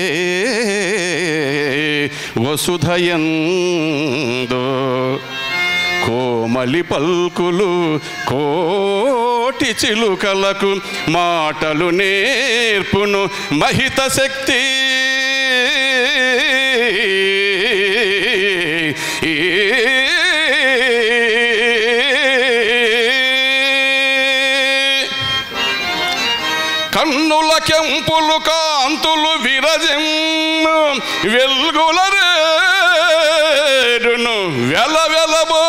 వసుధయందు. కోమలి పల్కులు కోటి చిలుకలకు మాటలు నేర్పును మహిత శక్తి. కన్నుల కెంపులు కాంతులు విరజిమ్ము వెల్గుల రేడును వెలవెలబో.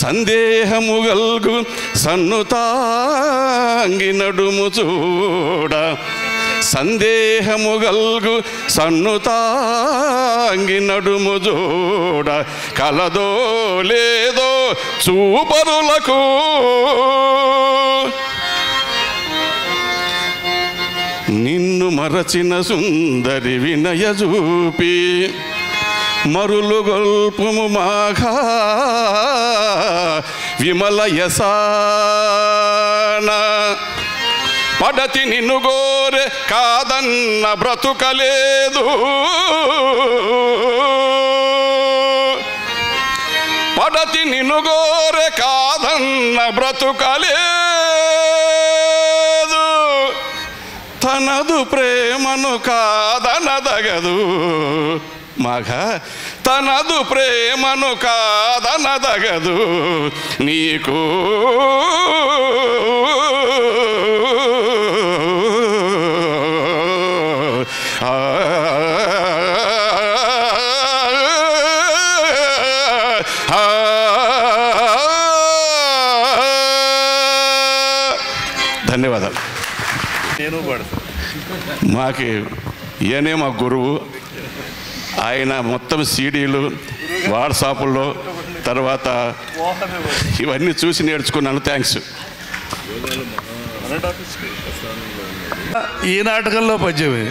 సందేహము గల్గు సన్నుతాంగి నడుము చూడ. సందేహము గల్గు సన్నుతాంగి నడుము చూడ. కలదో లేదో చూపరులకు నిన్ను మరచిన సుందరి వినయ చూపి మరులు గొల్పుము మాఘా విమల యసాన. పడతి నిన్ను గోరె కాదన్న బ్రతుకలేదు. పడతి నిన్ను గోరె కాదన్న బ్రతుకలేదు. తనదు ప్రేమను కాదనదగదు. మాఘ తనదు ప్రేమను కాదనదగదు నీకు. ధన్యవాదాలు. నేను పడతాను. మాకు ఈయనే మా గురువు. ఆయన మొత్తం సీడీలు వాట్సాప్లో తర్వాత ఇవన్నీ చూసి నేర్చుకున్నాను. థ్యాంక్స్. ఈ నాటకంలో పద్యమే.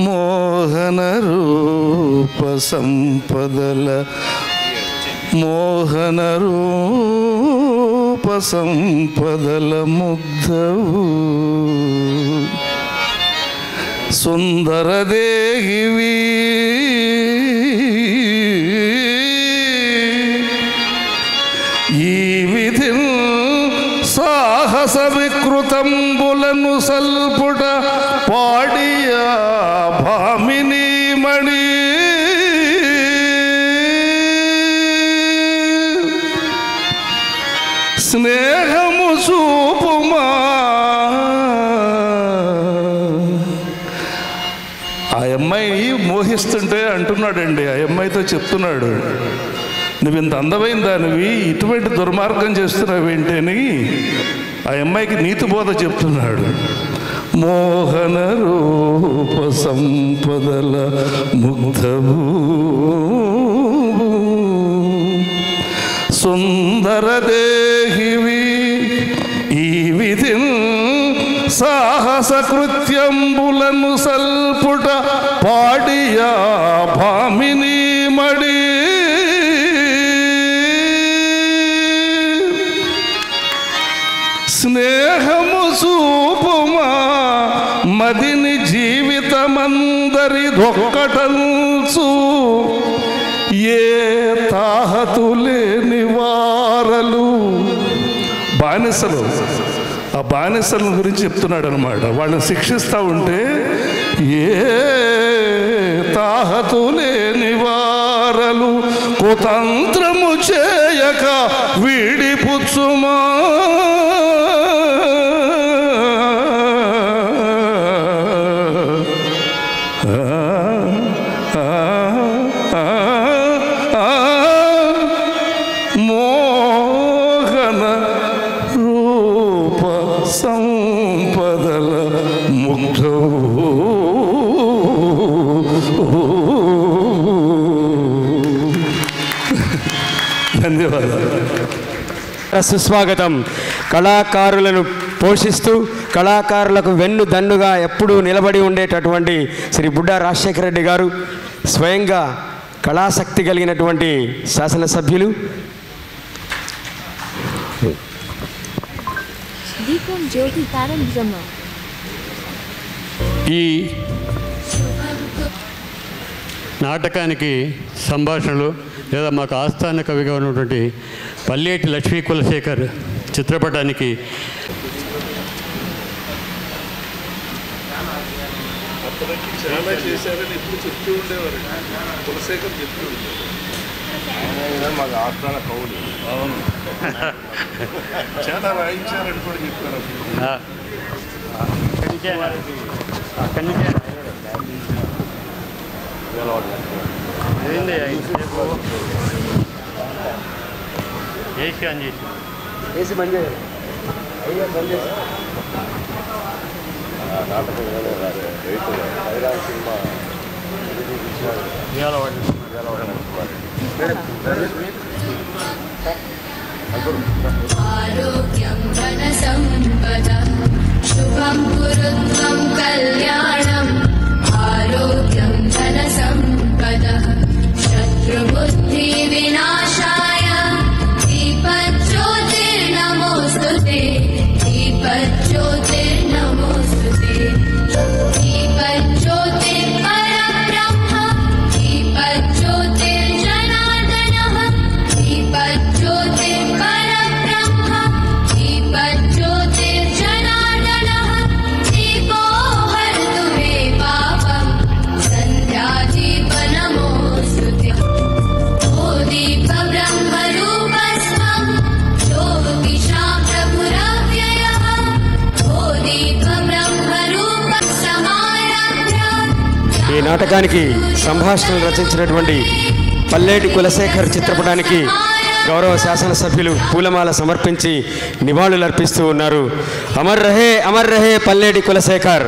మోహన రూప సంపదల మోహన రూప సంపదల ముగ్ధవు సుందర దేహివి ఈ విధి సాహస వికృతంబులను సల్పుట పాడియా భామిని మణి స్నేహము చూపుమా. ఆ అమ్మాయి మోహిస్తుంటే అంటున్నాడండి, ఆ అమ్మాయితో చెప్తున్నాడు, నువ్వు ఇంత అందమైన దానివి ఇటువంటి దుర్మార్గం చేస్తున్నావేంటి అని ఆ అమ్మాయికి నీతి బోధ చెప్తున్నాడు. మోహన రూప సంపదల ముగ్ధవు సుందర దేహివి ఈ విధిన్ సాహస కృత్యంబులను సల్పుట పాడియా భామిని మడి స్నేహము చూపుమా మదిని జీవితమందరి దొక్కటల్చు ఏ తాహతులేని వారలు బానిసలు. ఆ బానిసల గురించి చెప్తున్నాడు అనమాట. వాళ్ళని శిక్షిస్తూ ఉంటే ఏ తాహతులేని వారలు కుతంత్రము చేయక వీడిపుచ్చుమా మోహన రూప సంపదల ముగ్ధవు. ధన్యవాదాలు. సుస్వాగతం. కళాకారులను పోషిస్తూ కళాకారులకు వెన్ను దన్నుగా ఎప్పుడూ నిలబడి ఉండేటటువంటి శ్రీ బుడ్డా రాజశేఖర రెడ్డి గారు, స్వయంగా కళాశక్తి కలిగినటువంటి శాసనసభ్యులు. ఈ నాటకానికి సంభాషణలు లేదా మాకు ఆస్థాన కవిగా ఉన్నటువంటి పల్లేటి లక్ష్మీ కులశేఖర్ చిత్రపటానికి చాలా చేశారని ఎప్పుడు చెప్తూ ఉండేవారు. కులశేఖర్ చెప్తూ ఉండేవారు. మాకు ఆస్థాన కవులు. అవును, చాలా రాయించారని కూడా చెప్పారు. ఏసీ బంద్ చేయాలి. నాటకం సినిమా ఆరోగ్యం ధన సంపద శుభం కురుత్వం కళ్యాణం ఆరోగ్యం ధన సంపద శత్రుబుద్ధి వినాశాయ దీపజ్యోతిర్నమోస్తుతే దీపజ్యోతిర్నమోస్తుతే దీపజ్యోతిర్ పరబ్రహ్మ దీపజ్యోతిర్జనార్దనః దీపజ్యోతిర్ పరబ్రహ్మ దీపజ్యోతిర్జనార్దనః దీపో హర్తు మే పాపం సంధ్యాదీపనమోస్తుతే ఓ దీప బ్రహ్మరూపస్వం జ్యోతిషాం ప్రభురవ్యయః ఓ దీప బ్రహ్మరూప సమారభ్య. ఈ నాటకానికి సంభాషణలు రచించినటువంటి పల్లేటి కులశేఖర్ చిత్రపటానికి గౌరవ శాసనసభ్యులు పూలమాల సమర్పించి నివాళులర్పిస్తూ ఉన్నారు. అమర్ రహే పల్లేటి కులశేఖర్,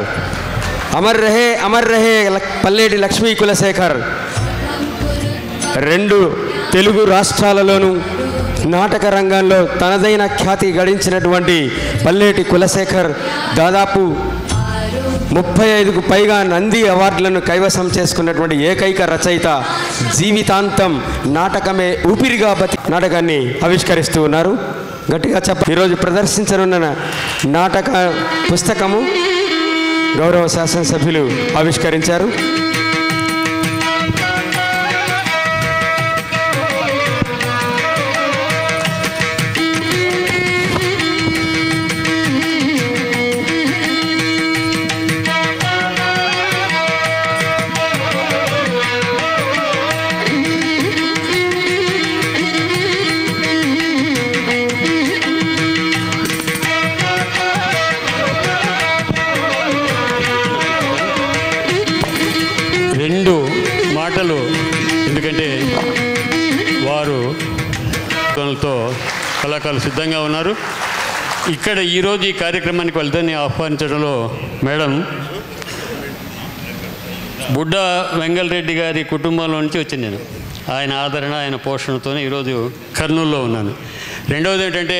అమర్ రహే పల్లేటి లక్ష్మీ కులశేఖర్. 2 తెలుగు రాష్ట్రాలలోనూ నాటక రంగంలో తనదైన ఖ్యాతి గడించినటువంటి పల్లేటి కులశేఖర్ దాదాపు 35కు పైగా నంది అవార్డులను కైవసం చేసుకున్నటువంటి ఏకైక రచయిత. జీవితాంతం నాటకమే ఊపిరిగా నాటకాన్ని ఆవిష్కరిస్తూ ఉన్నారు. గట్టిగా ఈరోజు ప్రదర్శించనున్న నాటక పుస్తకము గౌరవ శాసనసభ్యులు ఆవిష్కరించారు. ఎందుకంటే వారు కళాకారులు సిద్ధంగా ఉన్నారు. ఇక్కడ ఈరోజు ఈ కార్యక్రమానికి వాళ్ళని ఆహ్వానించడంలో మేడం బుడ్డ వెంగళరెడ్డి గారి కుటుంబంలో నుంచి వచ్చాను నేను. ఆయన ఆదరణ, ఆయన పోషణతోనే ఈరోజు కర్నూలులో ఉన్నాను. రెండవది ఏంటంటే,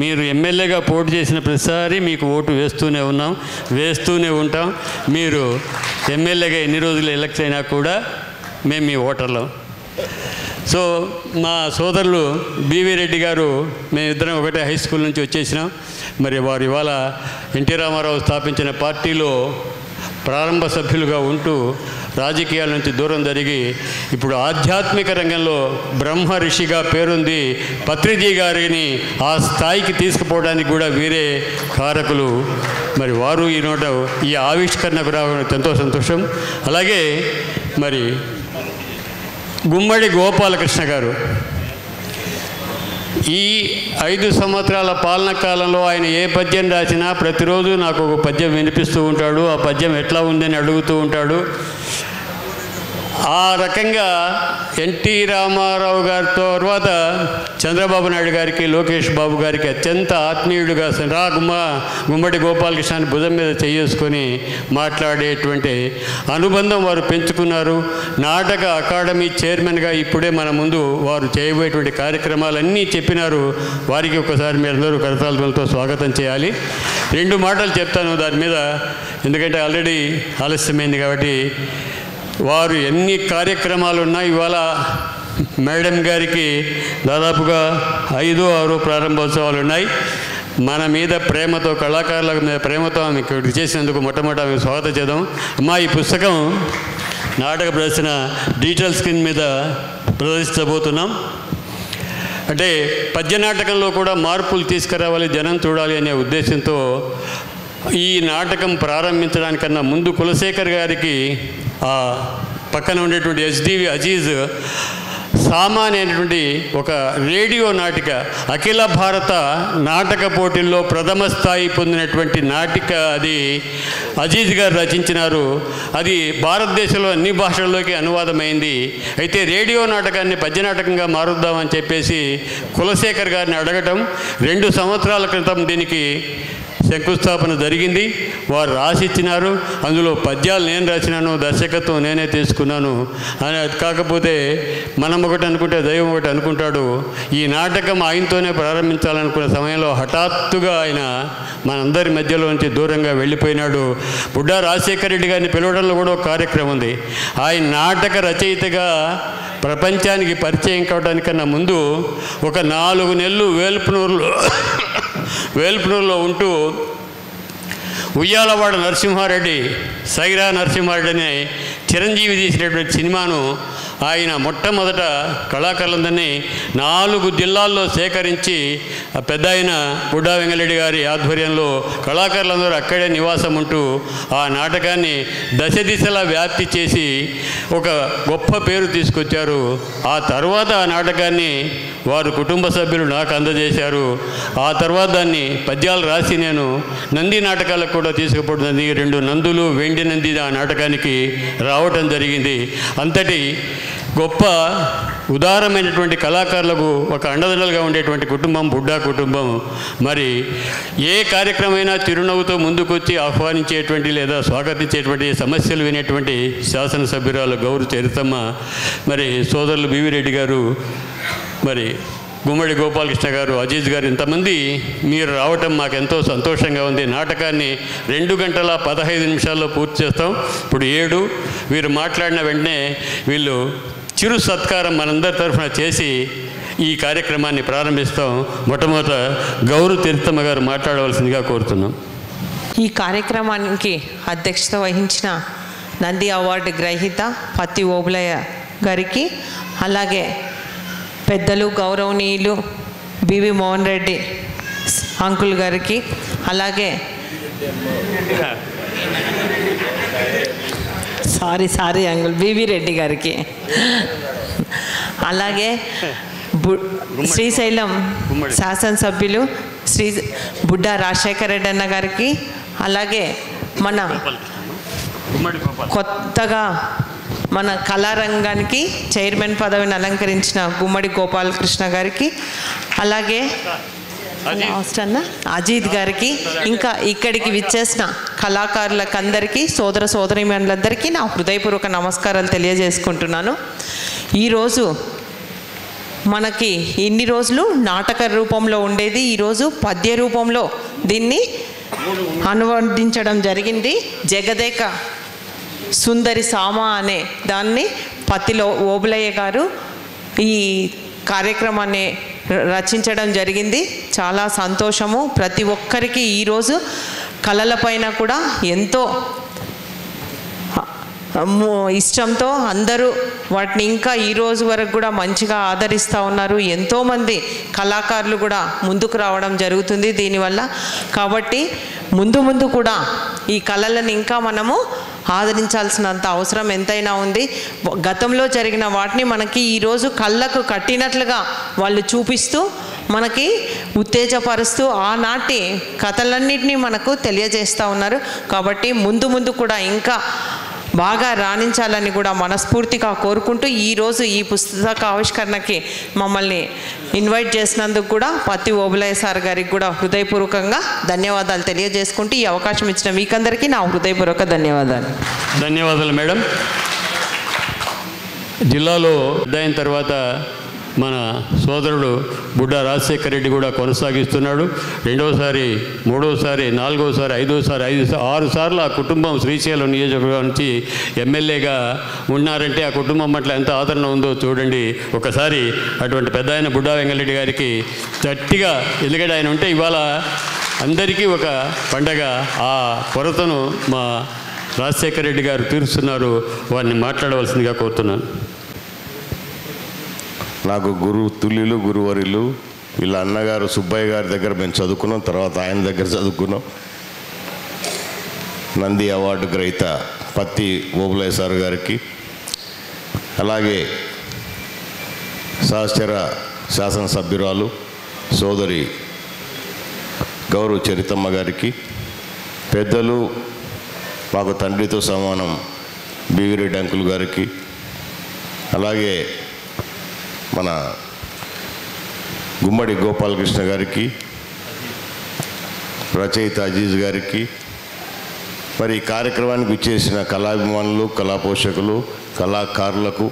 మీరు ఎమ్మెల్యేగా పోటీ చేసిన ప్రతిసారి మీకు ఓటు వేస్తూనే ఉంటాం. మీరు ఎమ్మెల్యేగా ఎన్ని రోజులు ఎలక్ట్ అయినా కూడా మేము మీ ఓటర్లం. సో మా సోదరులు బివి రెడ్డి గారు, మేమిద్దరం ఒకటే హై స్కూల్ నుంచి వచ్చేసినాం. మరి వారు ఇవాళ ఎన్టీ రామారావు స్థాపించిన పార్టీలో ప్రారంభ సభ్యులుగా ఉంటూ రాజకీయాల నుంచి దూరం జరిగి ఇప్పుడు ఆధ్యాత్మిక రంగంలో బ్రహ్మ ఋషిగా పేరుంది. పత్రిజీ గారిని ఆ స్థాయికి తీసుకుపోవడానికి కూడా వీరే కారకులు. మరి వారు ఈ ఆవిష్కరణకు రావడం ఎంతో సంతోషం. అలాగే మరి గుమ్మడి గోపాలకృష్ణ గారు ఈ 5 సంవత్సరాల పాలన కాలంలో ఆయన ఏ పద్యం రాసినా ప్రతిరోజు నాకు ఒక పద్యం వినిపిస్తూ ఉంటాడు. ఆ పద్యం ఎట్లా ఉందని అడుగుతూ ఉంటాడు. ఆ రకంగా ఎన్టీ రామారావు గారితో తర్వాత చంద్రబాబు నాయుడు గారికి, లోకేష్ బాబు గారికి అత్యంత ఆత్మీయుడిగా గుమ్మడి గోపాలకృష్ణని భుజం మీద చేసుకొని మాట్లాడేటువంటి అనుబంధం వారు పెంచుకున్నారు. నాటక అకాడమీ చైర్మన్గా ఇప్పుడే మన ముందు వారు చేయబోయేటువంటి కార్యక్రమాలన్నీ చెప్పినారు. వారికి ఒకసారి మీరందరూ కరతాళతో స్వాగతం చేయాలి. 2 మాటలు చెప్తాను దాని మీద, ఎందుకంటే ఆల్రెడీ ఆలస్యమైంది కాబట్టి. వారు ఎన్ని కార్యక్రమాలు ఉన్నాయి, ఇవాళ మేడం గారికి దాదాపుగా 5-6 ప్రారంభోత్సవాలు ఉన్నాయి. మన మీద ప్రేమతో, కళాకారుల మీద ప్రేమతో ఆమె ఇక్కడికి చేసినందుకు మొట్టమొదటి ఆమె స్వాగతం చేద్దాం. అమ్మా, ఈ పుస్తకం నాటక ప్రదర్శన డిజిటల్ స్క్రీన్ మీద ప్రదర్శించబోతున్నాం. అంటే పద్యనాటకంలో కూడా మార్పులు తీసుకురావాలి, జనం చూడాలి అనే ఉద్దేశంతో ఈ నాటకం ప్రారంభించడానికన్నా ముందు కులశేఖర్ గారికి పక్కన ఉండేటువంటి ఎస్డివి అజీజ్ సామాన్యమైనటువంటి ఒక రేడియో నాటిక, అఖిల భారత నాటక పోటీల్లో ప్రథమ స్థాయి పొందినటువంటి నాటిక అది అజీజ్ గారు రచించినారు. అది భారతదేశంలో అన్ని భాషల్లోకి అనువాదమైంది. అయితే రేడియో నాటకాన్ని పద్యనాటకంగా మారుద్దామని చెప్పేసి కులశేఖర్ గారిని అడగటం, 2 సంవత్సరాల క్రితం దీనికి శంకుస్థాపన జరిగింది. వారు రాసిచ్చినారు. అందులో పద్యాలు నేను రాసినాను, దర్శకత్వం నేనే తీసుకున్నాను. అని కాకపోతే మనం ఒకటి అనుకుంటే దైవం ఒకటి అనుకుంటాడు. ఈ నాటకం ఆయనతోనే ప్రారంభించాలనుకున్న సమయంలో హఠాత్తుగా ఆయన మనందరి మధ్యలో నుంచి దూరంగా వెళ్ళిపోయినాడు. బుడ్డా రాజశేఖర రెడ్డి గారిని పిలవడంలో కూడా ఒక కార్యక్రమం ఉంది. ఆయన నాటక రచయితగా ప్రపంచానికి పరిచయం కావడానికన్నా ముందు ఒక 4 నెలలు వేల్పునూరులో ఉంటూ ఉయ్యాలవాడ నరసింహారెడ్డి, సైరా నరసింహారెడ్డి అనే చిరంజీవి తీసినటువంటి సినిమాను ఆయన మొట్టమొదట కళాకారులందరినీ 4 జిల్లాల్లో సేకరించి ఆ పెద్ద ఆయన బుడ్డా వెంగళరెడ్డి గారి ఆధ్వర్యంలో కళాకారులందరూ అక్కడే నివాసం ఉంటూ ఆ నాటకాన్ని దశ దిశలా వ్యాప్తి చేసి ఒక గొప్ప పేరు తీసుకొచ్చారు. ఆ తర్వాత ఆ నాటకాన్ని వారు కుటుంబ సభ్యులు నాకు అందజేశారు. ఆ తర్వాత దాన్ని పద్యాలు రాసి నేను నంది నాటకాలకు కూడా తీసుకుపోతుంది. 2 నందులు, వెండి నంది ఆ నాటకానికి రావటం జరిగింది. అంతటి గొప్ప ఉదారమైనటువంటి కళాకారులకు ఒక అండదండలుగా ఉండేటువంటి కుటుంబం బుడ్డా కుటుంబం. మరి ఏ కార్యక్రమమైనా చిరునవ్వుతో ముందుకొచ్చి ఆహ్వానించేటువంటి లేదా స్వాగతించేటువంటి, సమస్యలు వినేటువంటి శాసనసభ్యురాలు గౌరు చరితమ్మ, మరి సోదరులు బివి రెడ్డి గారు, మరి గుమ్మడి గోపాలకృష్ణ గారు, అజీజ్ గారు, ఇంతమంది మీరు రావటం మాకు ఎంతో సంతోషంగా ఉంది. నాటకాన్ని 2 గంటల 15 నిమిషాల్లో పూర్తి చేస్తాం. ఇప్పుడు 7 వీరు మాట్లాడిన వెంటనే వీళ్ళు చిరు సత్కారం మనందరి తరఫున చేసి ఈ కార్యక్రమాన్ని ప్రారంభిస్తాం. మొట్టమొదట గౌరు చరితమ్మ గారు మాట్లాడవలసిందిగా కోరుతున్నాం. ఈ కార్యక్రమానికి అధ్యక్షత వహించిన నంది అవార్డు గ్రహీత పత్తి ఓబులయ్య గారికి, అలాగే పెద్దలు గౌరవనీయులు బివి మోహన్ రెడ్డి అంకుల్ గారికి, అలాగే సారీ అంకుల్ బివి రెడ్డి గారికి, అలాగే శ్రీశైలం శాసనసభ్యులు శ్రీ బుడ్డా రాజశేఖర రెడ్డి అన్న గారికి, అలాగే మన కొత్తగా మన కళారంగానికి చైర్మన్ పదవిని అలంకరించిన గుమ్మడి గోపాలకృష్ణ గారికి, అలాగే అజీద్ గారికి, ఇంకా ఇక్కడికి విచ్చేసిన కళాకారులకందరికీ, సోదర సోదరీమణులందరికీ నా హృదయపూర్వక నమస్కారాలు తెలియజేసుకుంటున్నాను. ఈరోజు మనకి ఇన్ని రోజులు నాటక రూపంలో ఉండేది, ఈరోజు పద్య రూపంలో దీన్ని అనువదించడం జరిగింది. జగదేక సుందరి సామ అనే దాన్ని పత్తిలో ఓబులయ్య గారు ఈ కార్యక్రమాన్ని రచించడం జరిగింది. చాలా సంతోషము. ప్రతి ఒక్కరికి ఈరోజు కళలపైన కూడా ఎంతో ఇష్టంతో అందరూ వాటిని ఇంకా ఈరోజు వరకు కూడా మంచిగా ఆదరిస్తూ ఉన్నారు. ఎంతోమంది కళాకారులు కూడా ముందుకు రావడం జరుగుతుంది దీనివల్ల. కాబట్టి ముందు కూడా ఈ కళలను ఇంకా మనము ఆదరించాల్సినంత అవసరం ఎంతైనా ఉంది. గతంలో జరిగిన వాటిని మనకి ఈరోజు కళ్ళకు కట్టినట్లుగా వాళ్ళు చూపిస్తూ మనకి ఉత్తేజపరుస్తూ ఆనాటి కథలన్నింటినీ మనకు తెలియజేస్తూ ఉన్నారు. కాబట్టి ముందు కూడా ఇంకా బాగా రాణించాలని కూడా మనస్ఫూర్తిగా కోరుకుంటూ ఈరోజు ఈ పుస్తక ఆవిష్కరణకి మమ్మల్ని ఇన్వైట్ చేసినందుకు కూడా పత్తి ఓబులయ్య సార్ గారికి కూడా హృదయపూర్వకంగా ధన్యవాదాలు తెలియజేసుకుంటూ ఈ అవకాశం ఇచ్చిన మీకందరికీ నా హృదయపూర్వక ధన్యవాదాలు. ధన్యవాదాలు మేడం. జిల్లాలో అయిన తర్వాత మన సోదరుడు బుడ్డా రాజశేఖర రెడ్డి కూడా కొనసాగిస్తున్నాడు. రెండవసారి, మూడవసారి, నాలుగవసారి, ఐదోసారి, 6 సార్లు ఆ కుటుంబం శ్రీశైలం నియోజకవర్గం నుంచి ఎమ్మెల్యేగా ఉన్నారంటే ఆ కుటుంబం పట్ల ఎంత ఆదరణ ఉందో చూడండి. ఒకసారి అటువంటి పెద్ద ఆయన బుడ్డా వెంకటరెడ్డి గారికి గట్టిగా, ఎందుకంటే ఆయన ఉంటే ఇవాళ అందరికీ ఒక పండగ. ఆ కొరతను మా రాజశేఖర రెడ్డి గారు తీరుస్తున్నారు. వారిని మాట్లాడవలసిందిగా కోరుతున్నాను. నాకు తుల్యులు గురువరులు వీళ్ళ అన్నగారు సుబ్బయ్య గారి దగ్గర మేము చదువుకున్నాం, తర్వాత ఆయన దగ్గర చదువుకున్నాం. నంది అవార్డు గ్రహీత పత్తి ఓబులయ్య సార్ గారికి, అలాగే సహచర శాసనసభ్యురాలు సోదరి గౌరవ చరితమ్మ గారికి, పెద్దలు మాకు తండ్రితో సమానం బీవిరెడ్డి అంకుల్ గారికి, అలాగే మన గుమ్మడి గోపాలకృష్ణ గారికి, రచయిత అజీజ్ గారికి, మరి ఈ కార్యక్రమానికి విచ్చేసిన కళాభిమానులు, కళా పోషకులు, కళాకారులకు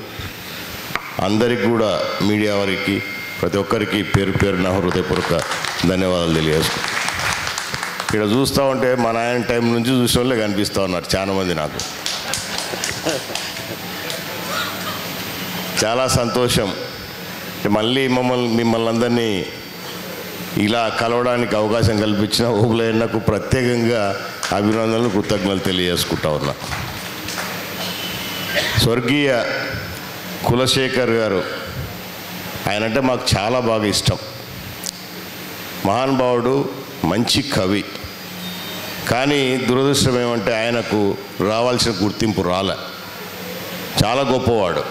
అందరికీ కూడా, మీడియా వారికి, ప్రతి ఒక్కరికి పేరు పేరున హృదయపూర్వక ధన్యవాదాలు తెలియజేస్తాను. ఇక్కడ చూస్తూ ఉంటే మా నాయన టైం నుంచి చూసిన వాళ్ళే కనిపిస్తూ ఉన్నారు చాలామంది. నాకు చాలా సంతోషం. మళ్ళీ మిమ్మల్ని అందరినీ ఇలా కలవడానికి అవకాశం కల్పించిన ఓబులయ్యకు ప్రత్యేకంగా అభినందనలు, కృతజ్ఞతలు తెలియజేసుకుంటా ఉన్నా. స్వర్గీయ కులశేఖర్ గారు, ఆయనంటే మాకు చాలా బాగా ఇష్టం. మహానుభావుడు, మంచి కవి. కానీ దురదృష్టం ఏమంటే ఆయనకు రావాల్సిన గుర్తింపు రాలే. చాలా గొప్పవాడు.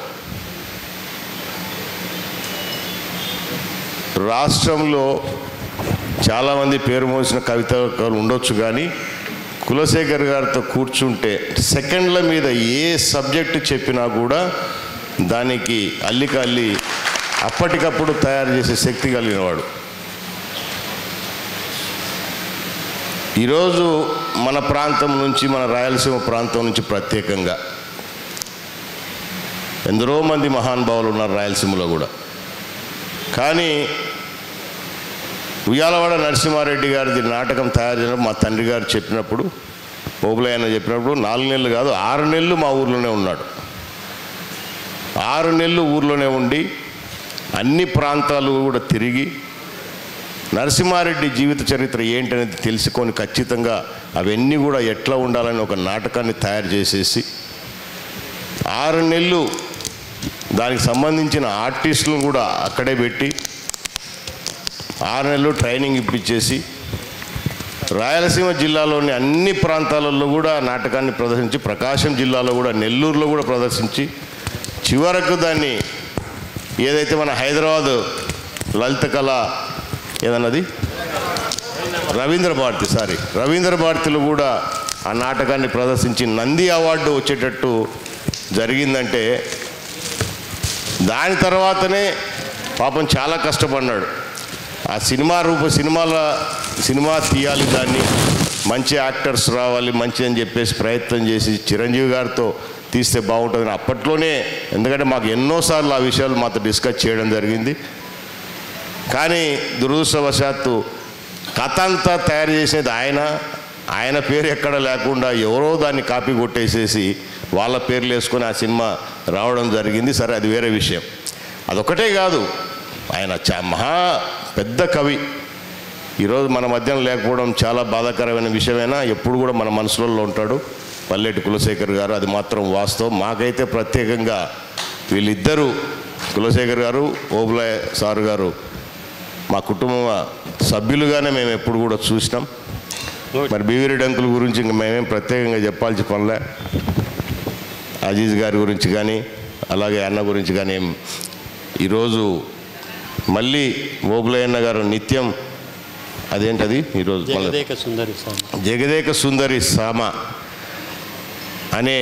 రాష్ట్రంలో చాలామంది పేరు మోసిన కవితలు ఉండొచ్చు, కానీ కులశేఖర్ గారితో కూర్చుంటే సెకండ్ల మీద ఏ సబ్జెక్టు చెప్పినా కూడా దానికి అల్లిక అల్లి అప్పటికప్పుడు తయారు చేసే శక్తి కలిగినవాడు. ఈరోజు మన ప్రాంతం నుంచి, మన రాయలసీమ ప్రాంతం నుంచి ప్రత్యేకంగా ఎందరో మంది మహానుభావులు ఉన్నారు రాయలసీమలో కూడా. కానీ ఉయ్యాలవాడ నరసింహారెడ్డి గారిది నాటకం తయారు చేయడం మా తండ్రి గారు చెప్పినప్పుడు, ఓబులయ్య చెప్పినప్పుడు 4 నెలలు కాదు 6 నెలలు మా ఊర్లోనే ఉన్నాడు. 6 నెలలు ఊర్లోనే ఉండి అన్ని ప్రాంతాలు కూడా తిరిగి నరసింహారెడ్డి జీవిత చరిత్ర ఏంటనేది తెలుసుకొని ఖచ్చితంగా అవన్నీ కూడా ఎట్లా ఉండాలని ఒక నాటకాన్ని తయారు చేసేసి 6 నెలలు దానికి సంబంధించిన ఆర్టిస్టులను కూడా అక్కడే పెట్టి 6 నెలలు ట్రైనింగ్ ఇప్పించేసి రాయలసీమ జిల్లాలోని అన్ని ప్రాంతాలలో కూడా నాటకాన్ని ప్రదర్శించి, ప్రకాశం జిల్లాలో కూడా, నెల్లూరులో కూడా ప్రదర్శించి, చివరకు దాన్ని ఏదైతే మన హైదరాబాద్ లలిత కళ ఏదన్నది రవీంద్ర భారతిలో కూడా ఆ నాటకాన్ని ప్రదర్శించి నంది అవార్డు వచ్చేటట్టు జరిగిందంటే, దాని తర్వాతనే పాపం చాలా కష్టపడ్డాడు. ఆ సినిమా తీయాలి, దాన్ని మంచి యాక్టర్స్ రావాలి మంచి అని చెప్పేసి ప్రయత్నం చేసి చిరంజీవి గారితో తీస్తే బాగుంటుందని అప్పట్లోనే, ఎందుకంటే మాకు ఎన్నోసార్లు ఆ విషయాలు మాతో డిస్కస్ చేయడం జరిగింది. కానీ దురదృష్టవశాత్తు కథ అంతా తయారు చేసేది ఆయన పేరు ఎక్కడ లేకుండా ఎవరో దాన్ని కాపీ కొట్టేసేసి వాళ్ళ పేర్లు వేసుకొని ఆ సినిమా రావడం జరిగింది. సరే, అది వేరే విషయం. అదొక్కటే కాదు, ఆయన మహా పెద్ద కవి. ఈరోజు మన మధ్యన లేకపోవడం చాలా బాధాకరమైన విషయమైనా ఎప్పుడు కూడా మన మనసులలో ఉంటాడు పల్లెటి కులశేఖర్ గారు. అది మాత్రం వాస్తవం. మాకైతే ప్రత్యేకంగా వీళ్ళిద్దరూ, కులశేఖర్ గారు, ఓబులాయ్ సార్ గారు, మా కుటుంబ సభ్యులుగానే మేము ఎప్పుడు కూడా చూసినాం. మరి బీవీరెడ్డి అంకుల్ గురించి ఇంక మేమేం ప్రత్యేకంగా చెప్పాల్సి పనిలే. అజీజ్ గారి గురించి కానీ అలాగే అన్న గురించి కానీ ఈరోజు మళ్ళీ ఓబులాయ్ అన్న గారు నిత్యం అదేంటది ఈరోజు జగదేక సుందరి సామ అనే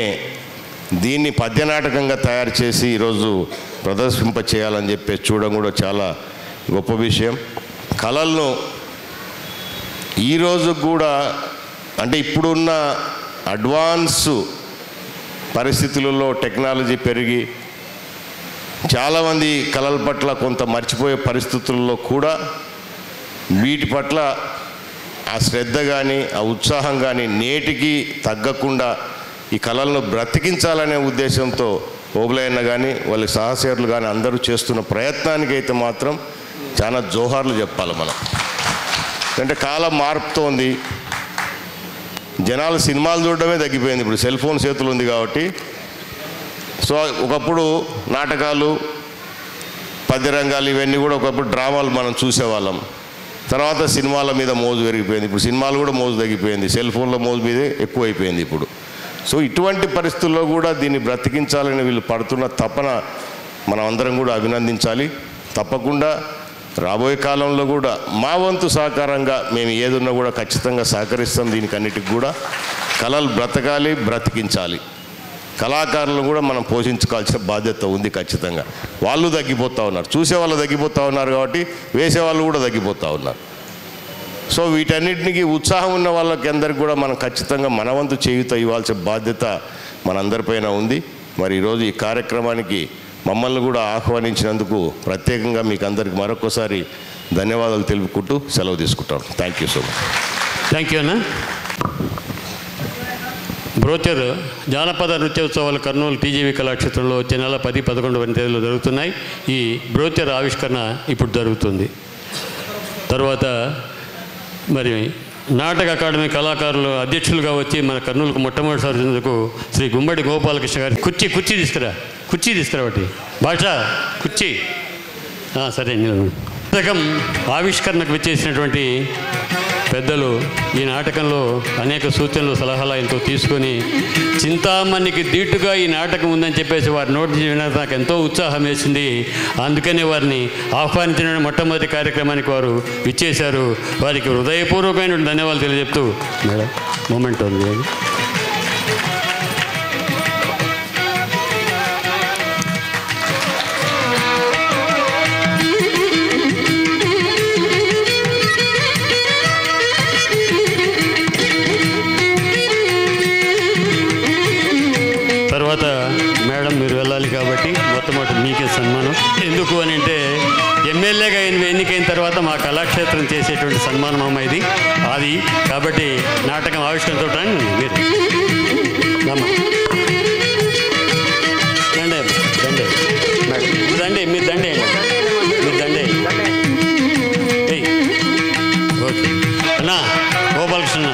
దీన్ని పద్యనాటకంగా తయారు చేసి ఈరోజు ప్రదర్శింప చేయాలని చెప్పి చూడడం కూడా చాలా గొప్ప విషయం. కళలను ఈరోజు కూడా అంటే ఇప్పుడున్న అడ్వాన్స్ పరిస్థితులలో టెక్నాలజీ పెరిగి చాలామంది కళల పట్ల కొంత మర్చిపోయే పరిస్థితుల్లో కూడా వీటి పట్ల ఆ శ్రద్ధ కానీ ఆ ఉత్సాహం కానీ నేటికి తగ్గకుండా ఈ కళలను బ్రతికించాలనే ఉద్దేశంతో ఓబులాయన్న కానీ వాళ్ళ సహచరులు కానీ అందరూ చేస్తున్న ప్రయత్నానికి అయితే మాత్రం చాలా జోహార్లు చెప్పాలి మనం. అంటే కాలం మారుతోంది, జనాలు సినిమాలు చూడడమే తగ్గిపోయింది. ఇప్పుడు సెల్ ఫోన్ చేతులు ఉంది కాబట్టి. సో ఒకప్పుడు నాటకాలు, పద్యరంగాలు ఇవన్నీ కూడా ఒకప్పుడు డ్రామాలు మనం చూసేవాళ్ళం. తర్వాత సినిమాల మీద మోజు పెరిగిపోయింది. ఇప్పుడు సినిమాలు కూడా మోజు తగ్గిపోయింది, సెల్ ఫోన్ల మోజు మీదే ఎక్కువైపోయింది ఇప్పుడు. సో ఇటువంటి పరిస్థితుల్లో కూడా దీన్ని బ్రతికించాలని వీళ్ళు పడుతున్న తపన మనం అందరం కూడా అభినందించాలి. తప్పకుండా రాబోయే కాలంలో కూడా మా వంతు సహకారంగా మేము ఏదున్నా కూడా ఖచ్చితంగా సహకరిస్తాం. దీనికన్నిటికి కూడా కళలు బ్రతకాలి, బ్రతికించాలి. కళాకారులను కూడా మనం పోషించుకోవాల్సిన బాధ్యత ఉంది ఖచ్చితంగా. వాళ్ళు తగ్గిపోతూ ఉన్నారు, చూసేవాళ్ళు తగ్గిపోతూ ఉన్నారు కాబట్టి వేసేవాళ్ళు కూడా తగ్గిపోతూ ఉన్నారు. సో వీటన్నిటికీ ఉత్సాహం ఉన్న వాళ్ళకి అందరికి కూడా మనం ఖచ్చితంగా మన వంతు చేయూత ఇవ్వాల్సిన బాధ్యత మనందరిపైన ఉంది. మరి ఈరోజు ఈ కార్యక్రమానికి మమ్మల్ని కూడా ఆహ్వానించినందుకు ప్రత్యేకంగా మీకు అందరికి మరొకసారి ధన్యవాదాలు తెలుపుకుంటూ సెలవు తీసుకుంటాను. Thank you so much. Thank you అన్న. బ్రోచర్ జానపద నృత్యోత్సవాలు కర్నూలు టీజీవీ కళాక్షేత్రంలో వచ్చే నెల 10-11 తేదీలో జరుగుతున్నాయి. ఈ బ్రోచర్ ఆవిష్కరణ ఇప్పుడు జరుగుతుంది. తర్వాత మరి నాటక అకాడమీ కళాకారులు అధ్యక్షులుగా వచ్చి మన కర్నూలుకు మొట్టమొదటిసారి వచ్చినందుకు శ్రీ గుమ్మడి గోపాలకృష్ణ గారి కుర్చీ తీసుకురా ఒకటి భాష కుర్చీ సరే. నాటకం ఆవిష్కరణకు వచ్చేసినటువంటి పెద్దలు ఈ నాటకంలో అనేక సూచనలు సలహాలు ఆయనతో తీసుకొని చింతామణికి దీటుగా ఈ నాటకం ఉందని చెప్పేసి వారి నోటి వినడం నాకు ఎంతో ఉత్సాహం వేసింది. అందుకనే వారిని ఆహ్వానించిన మొట్టమొదటి కార్యక్రమానికి వారు ఇచ్చేశారు. వారికి హృదయపూర్వకమైన ధన్యవాదాలు తెలియజెప్తూ మేడం మూమెంట్ ఉంది. తర్వాత మేడం మీరు వెళ్ళాలి కాబట్టి మొట్టమొదటి మీకే సన్మానం. ఎందుకు అని అంటే ఎమ్మెల్యేగా ఎన్నికైన తర్వాత మా కళాక్షేత్రం చేసేటువంటి సన్మానం అమ్మ ఇది అది కాబట్టి నాటకం ఆవిష్కరణతో మీరు దండే మీరు దండే ఓకే అన్నా గోపాలకృష్ణ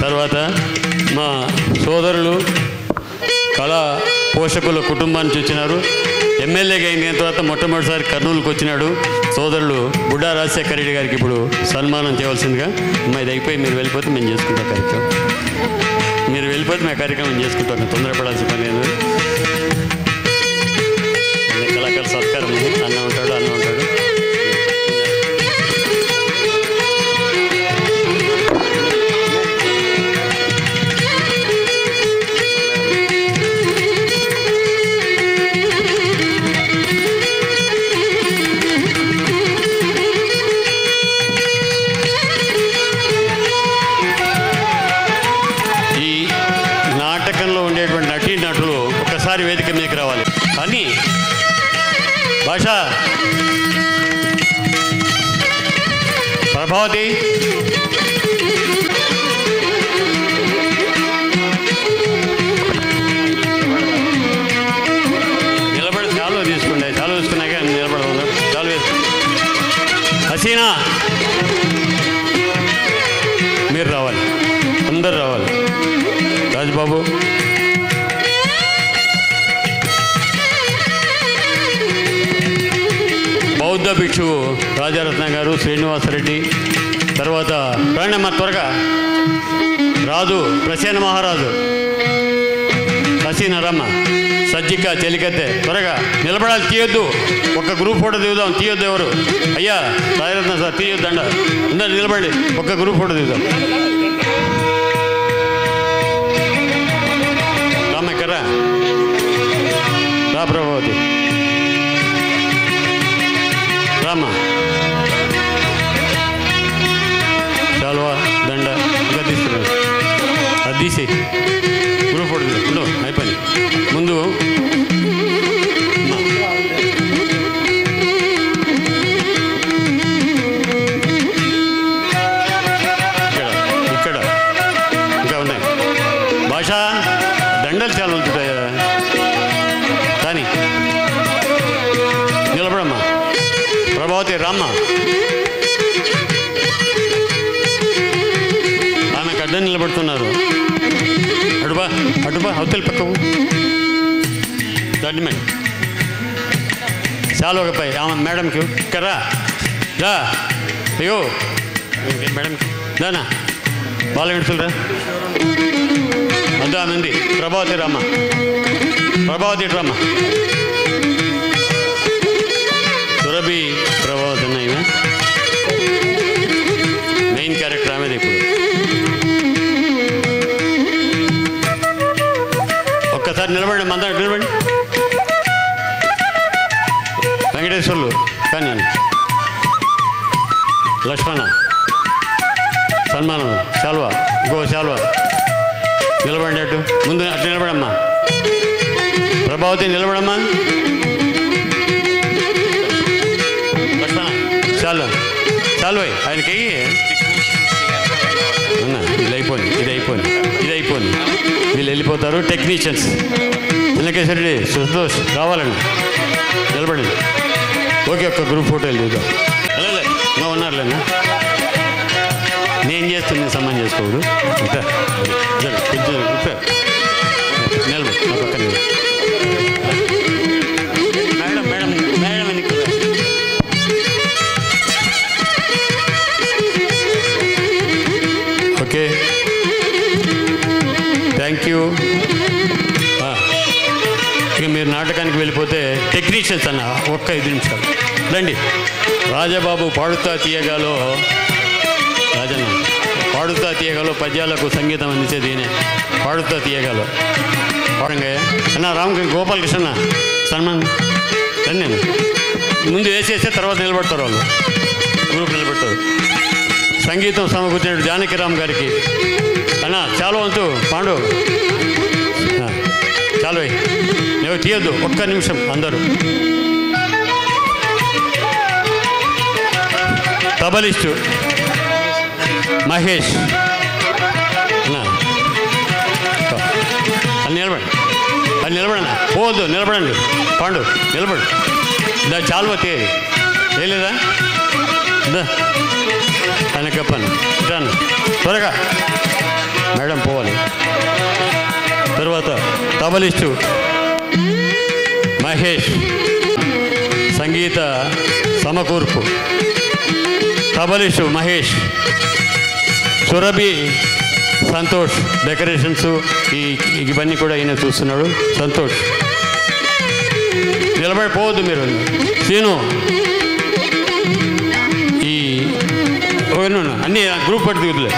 తర్వాత మా సోదరులు కళా పోషకుల కుటుంబానికి వచ్చినారు. ఎమ్మెల్యేగా అయిన తర్వాత మొట్టమొదటిసారి కర్నూలుకు వచ్చినాడు సోదరులు బుడ్డా రాజశేఖర రెడ్డి గారికి ఇప్పుడు సన్మానం చేయవలసిందిగా. ఇది అయిపోయి మీరు వెళ్ళిపోతే మేము చేసుకుంటాం కార్యక్రమం. మీరు వెళ్ళిపోతే మేము కార్యక్రమం చేసుకుంటాం, తొందరపడాల్సిన పని లేదు. కళాకారుల సత్కారం అన్న ఉంటాడు. వేదిక మీదకి రావాలి. అని భాష ప్రభావతి నిలబడి చాలు తీసుకోండి. చాలు తీసుకున్నాక నిలబడదు. చాలు వేసుకో. హసీనా మీరు రావాలి, అందరు రావాలి. రాజబాబు బౌద్ధ భిక్షువు రాజారత్న గారు, శ్రీనివాసరెడ్డి, తర్వాత రాణమ్మ త్వరగా రాజు ప్రసేన మహారాజు, హసీనా రమ్మ, సజ్జిక చెలికత్తె త్వరగా నిలబడాలి. తీయొద్దు, ఒక గ్రూప్ ఫోటో దిగుదాం. తీయొద్దు ఎవరు. అయ్యా రాజరత్న సార్ తీయొద్దు అండ. అందరు నిలబడి ఒక గ్రూప్ ఫోటో దిగుదాం. రామ్మ ఇక్కడ రా. ప్రభావతి రామ్మ. చాలువా దండ ఇంకా తీసుకున్నాడు. అది తీసి గ్రూప్ ఫోటో దిగు. అయిపోయింది. ముందు ఇక్కడ ఇంకా ఉన్నాయి. భాష దండలు చాలా ఉంటుంటాయా కానీ నిలబడమ్మా. ప్రభావతి రామ్మ. ఆమెకు అడ్డం నిలబడుతున్నారు. అటుబా అటుబా అవతలి పక్కవు జడ్జిమెంట్ చాలా ఒకపై ఆమె మేడంకి ఇక్కడ రా. అయ్యో మేడంకి దానా వాళ్ళ విడుతులరా. అద్దా మంది ప్రభావతి రామ్మ. ప్రభావతి రామ్మ. సురభి ప్రభావతి ఉన్నాయి. మెయిన్ క్యారెక్టర్ ఆమెది. ఇప్పుడు ఒక్కసారి నిలబడి మందరం నిలబడి. వెంకటేశ్వర్లు కానీ లక్ష్మణ సన్మానం శాల్వా ఇంకో శాల్వా నిలబడి అటు ముందు అటు నిలబడమ్మా. ప్రభావతి నిలబడమ్మా. లక్ష్మణ చాలు చాలు ఆయనకి ఇది అయిపోయింది. ఇది అయిపోయింది. ఇది అయిపోయింది. వీళ్ళు వెళ్ళిపోతారు. టెక్నీషియన్స్ చిన్నకేశ్వరుడి సుదోష్ రావాలండి. నిలబడండి. ఓకే ఒక్క గ్రూప్ ఫోటోలు దిగుదాం. వెళ్ళలే ఇంకా ఉన్నారులేనా. నేను చేస్తుంది సమ్మాన్ చేసుకోకూడదు. నిలబడి నా పక్కన మేడం మేడం మేడం అని ఓకే థ్యాంక్ యూ. ఇక మీరు నాటకానికి వెళ్ళిపోతే టెక్నీషియన్స్ అన్న ఒక్క 5 నిమిషాలు రండి. రాజబాబు పాడుతా తీయగాలో రాజన్న పాడుతా తీయగాలో పద్యాలకు సంగీతం అందించేది ఈయనే. పాడుతా తీయగాలో పాడంగా అన్న గోపాలకృష్ణ సన్మాన్ రండి. నేను ముందు వేసేస్తే తర్వాత నిలబడతారు వాళ్ళు. గ్రూప్ నిలబెడతారు. సంగీతం సమకూర్చిన జానకిరామ్ గారికి అన్న చాలా వంతు పాండు చాలు నువ్వు తీయొద్దు. ఒక్క నిమిషం అందరూ. తబలిస్టు మహేష్ అది నిలబడి. అది నిలబడన్నా పోవద్దు. నిలబడండి. పాండు నిలబడు. దా చాలు తీయదు వేయలేదా. దా ఆయన చెప్పాను రాను త్వరగా. మేడం పోవాలి. తర్వాత తబలిస్టు మహేష్ సంగీత సమకూర్పు. తబలిస్టు మహేష్. సురభి సంతోష్ డెకరేషన్స్ ఇవన్నీ కూడా ఈయన చూస్తున్నాడు. సంతోష్ నిలబడిపోవద్దు మీరు. సీను ఈ అన్నీ గ్రూప్ పట్టి దిగుతులే.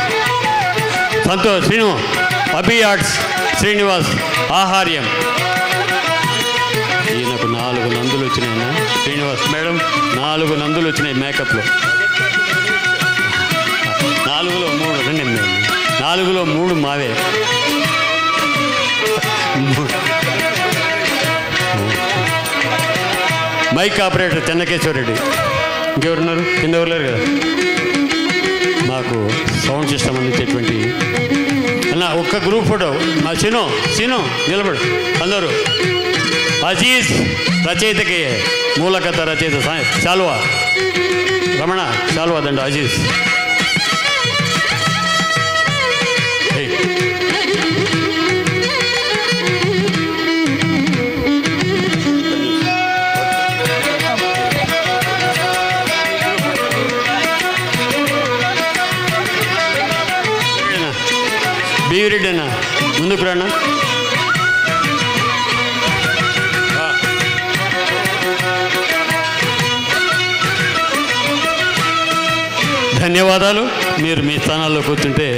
సంతోష్ శ్రీను అభి ఆర్ట్స్ శ్రీనివాస్ ఆహార్యం. ఈయనకు 4 నందులు వచ్చినాయన్న. శ్రీనివాస్ మేడం 4 నందులు వచ్చినాయి మేకప్లో. 4లో 3 రండి. 4లో 3 మావే. Mic operator Chennakeswara Reddy. ఇంకెవరున్నారు? కింద ఎవరు లేరు కదా. మాకు సౌండ్ సిస్టమ్ అందించేటువంటి అన్న ఒక్క గ్రూప్ ఫోటో. మా సీను నిలబడు అందరూ. అజీజ్ రచయితకి మూలకథ రచయిత శాల్వా రమణ శాల్వా దండ అజీజ్. బీవిరెడ్డి అన్న ముందుకు రానా. ధన్యవాదాలు. మీరు మీ స్థానాల్లో కూర్చుంటే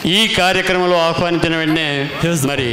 ఈ కార్యక్రమంలో ఆహ్వానించిన వెంటనే మరి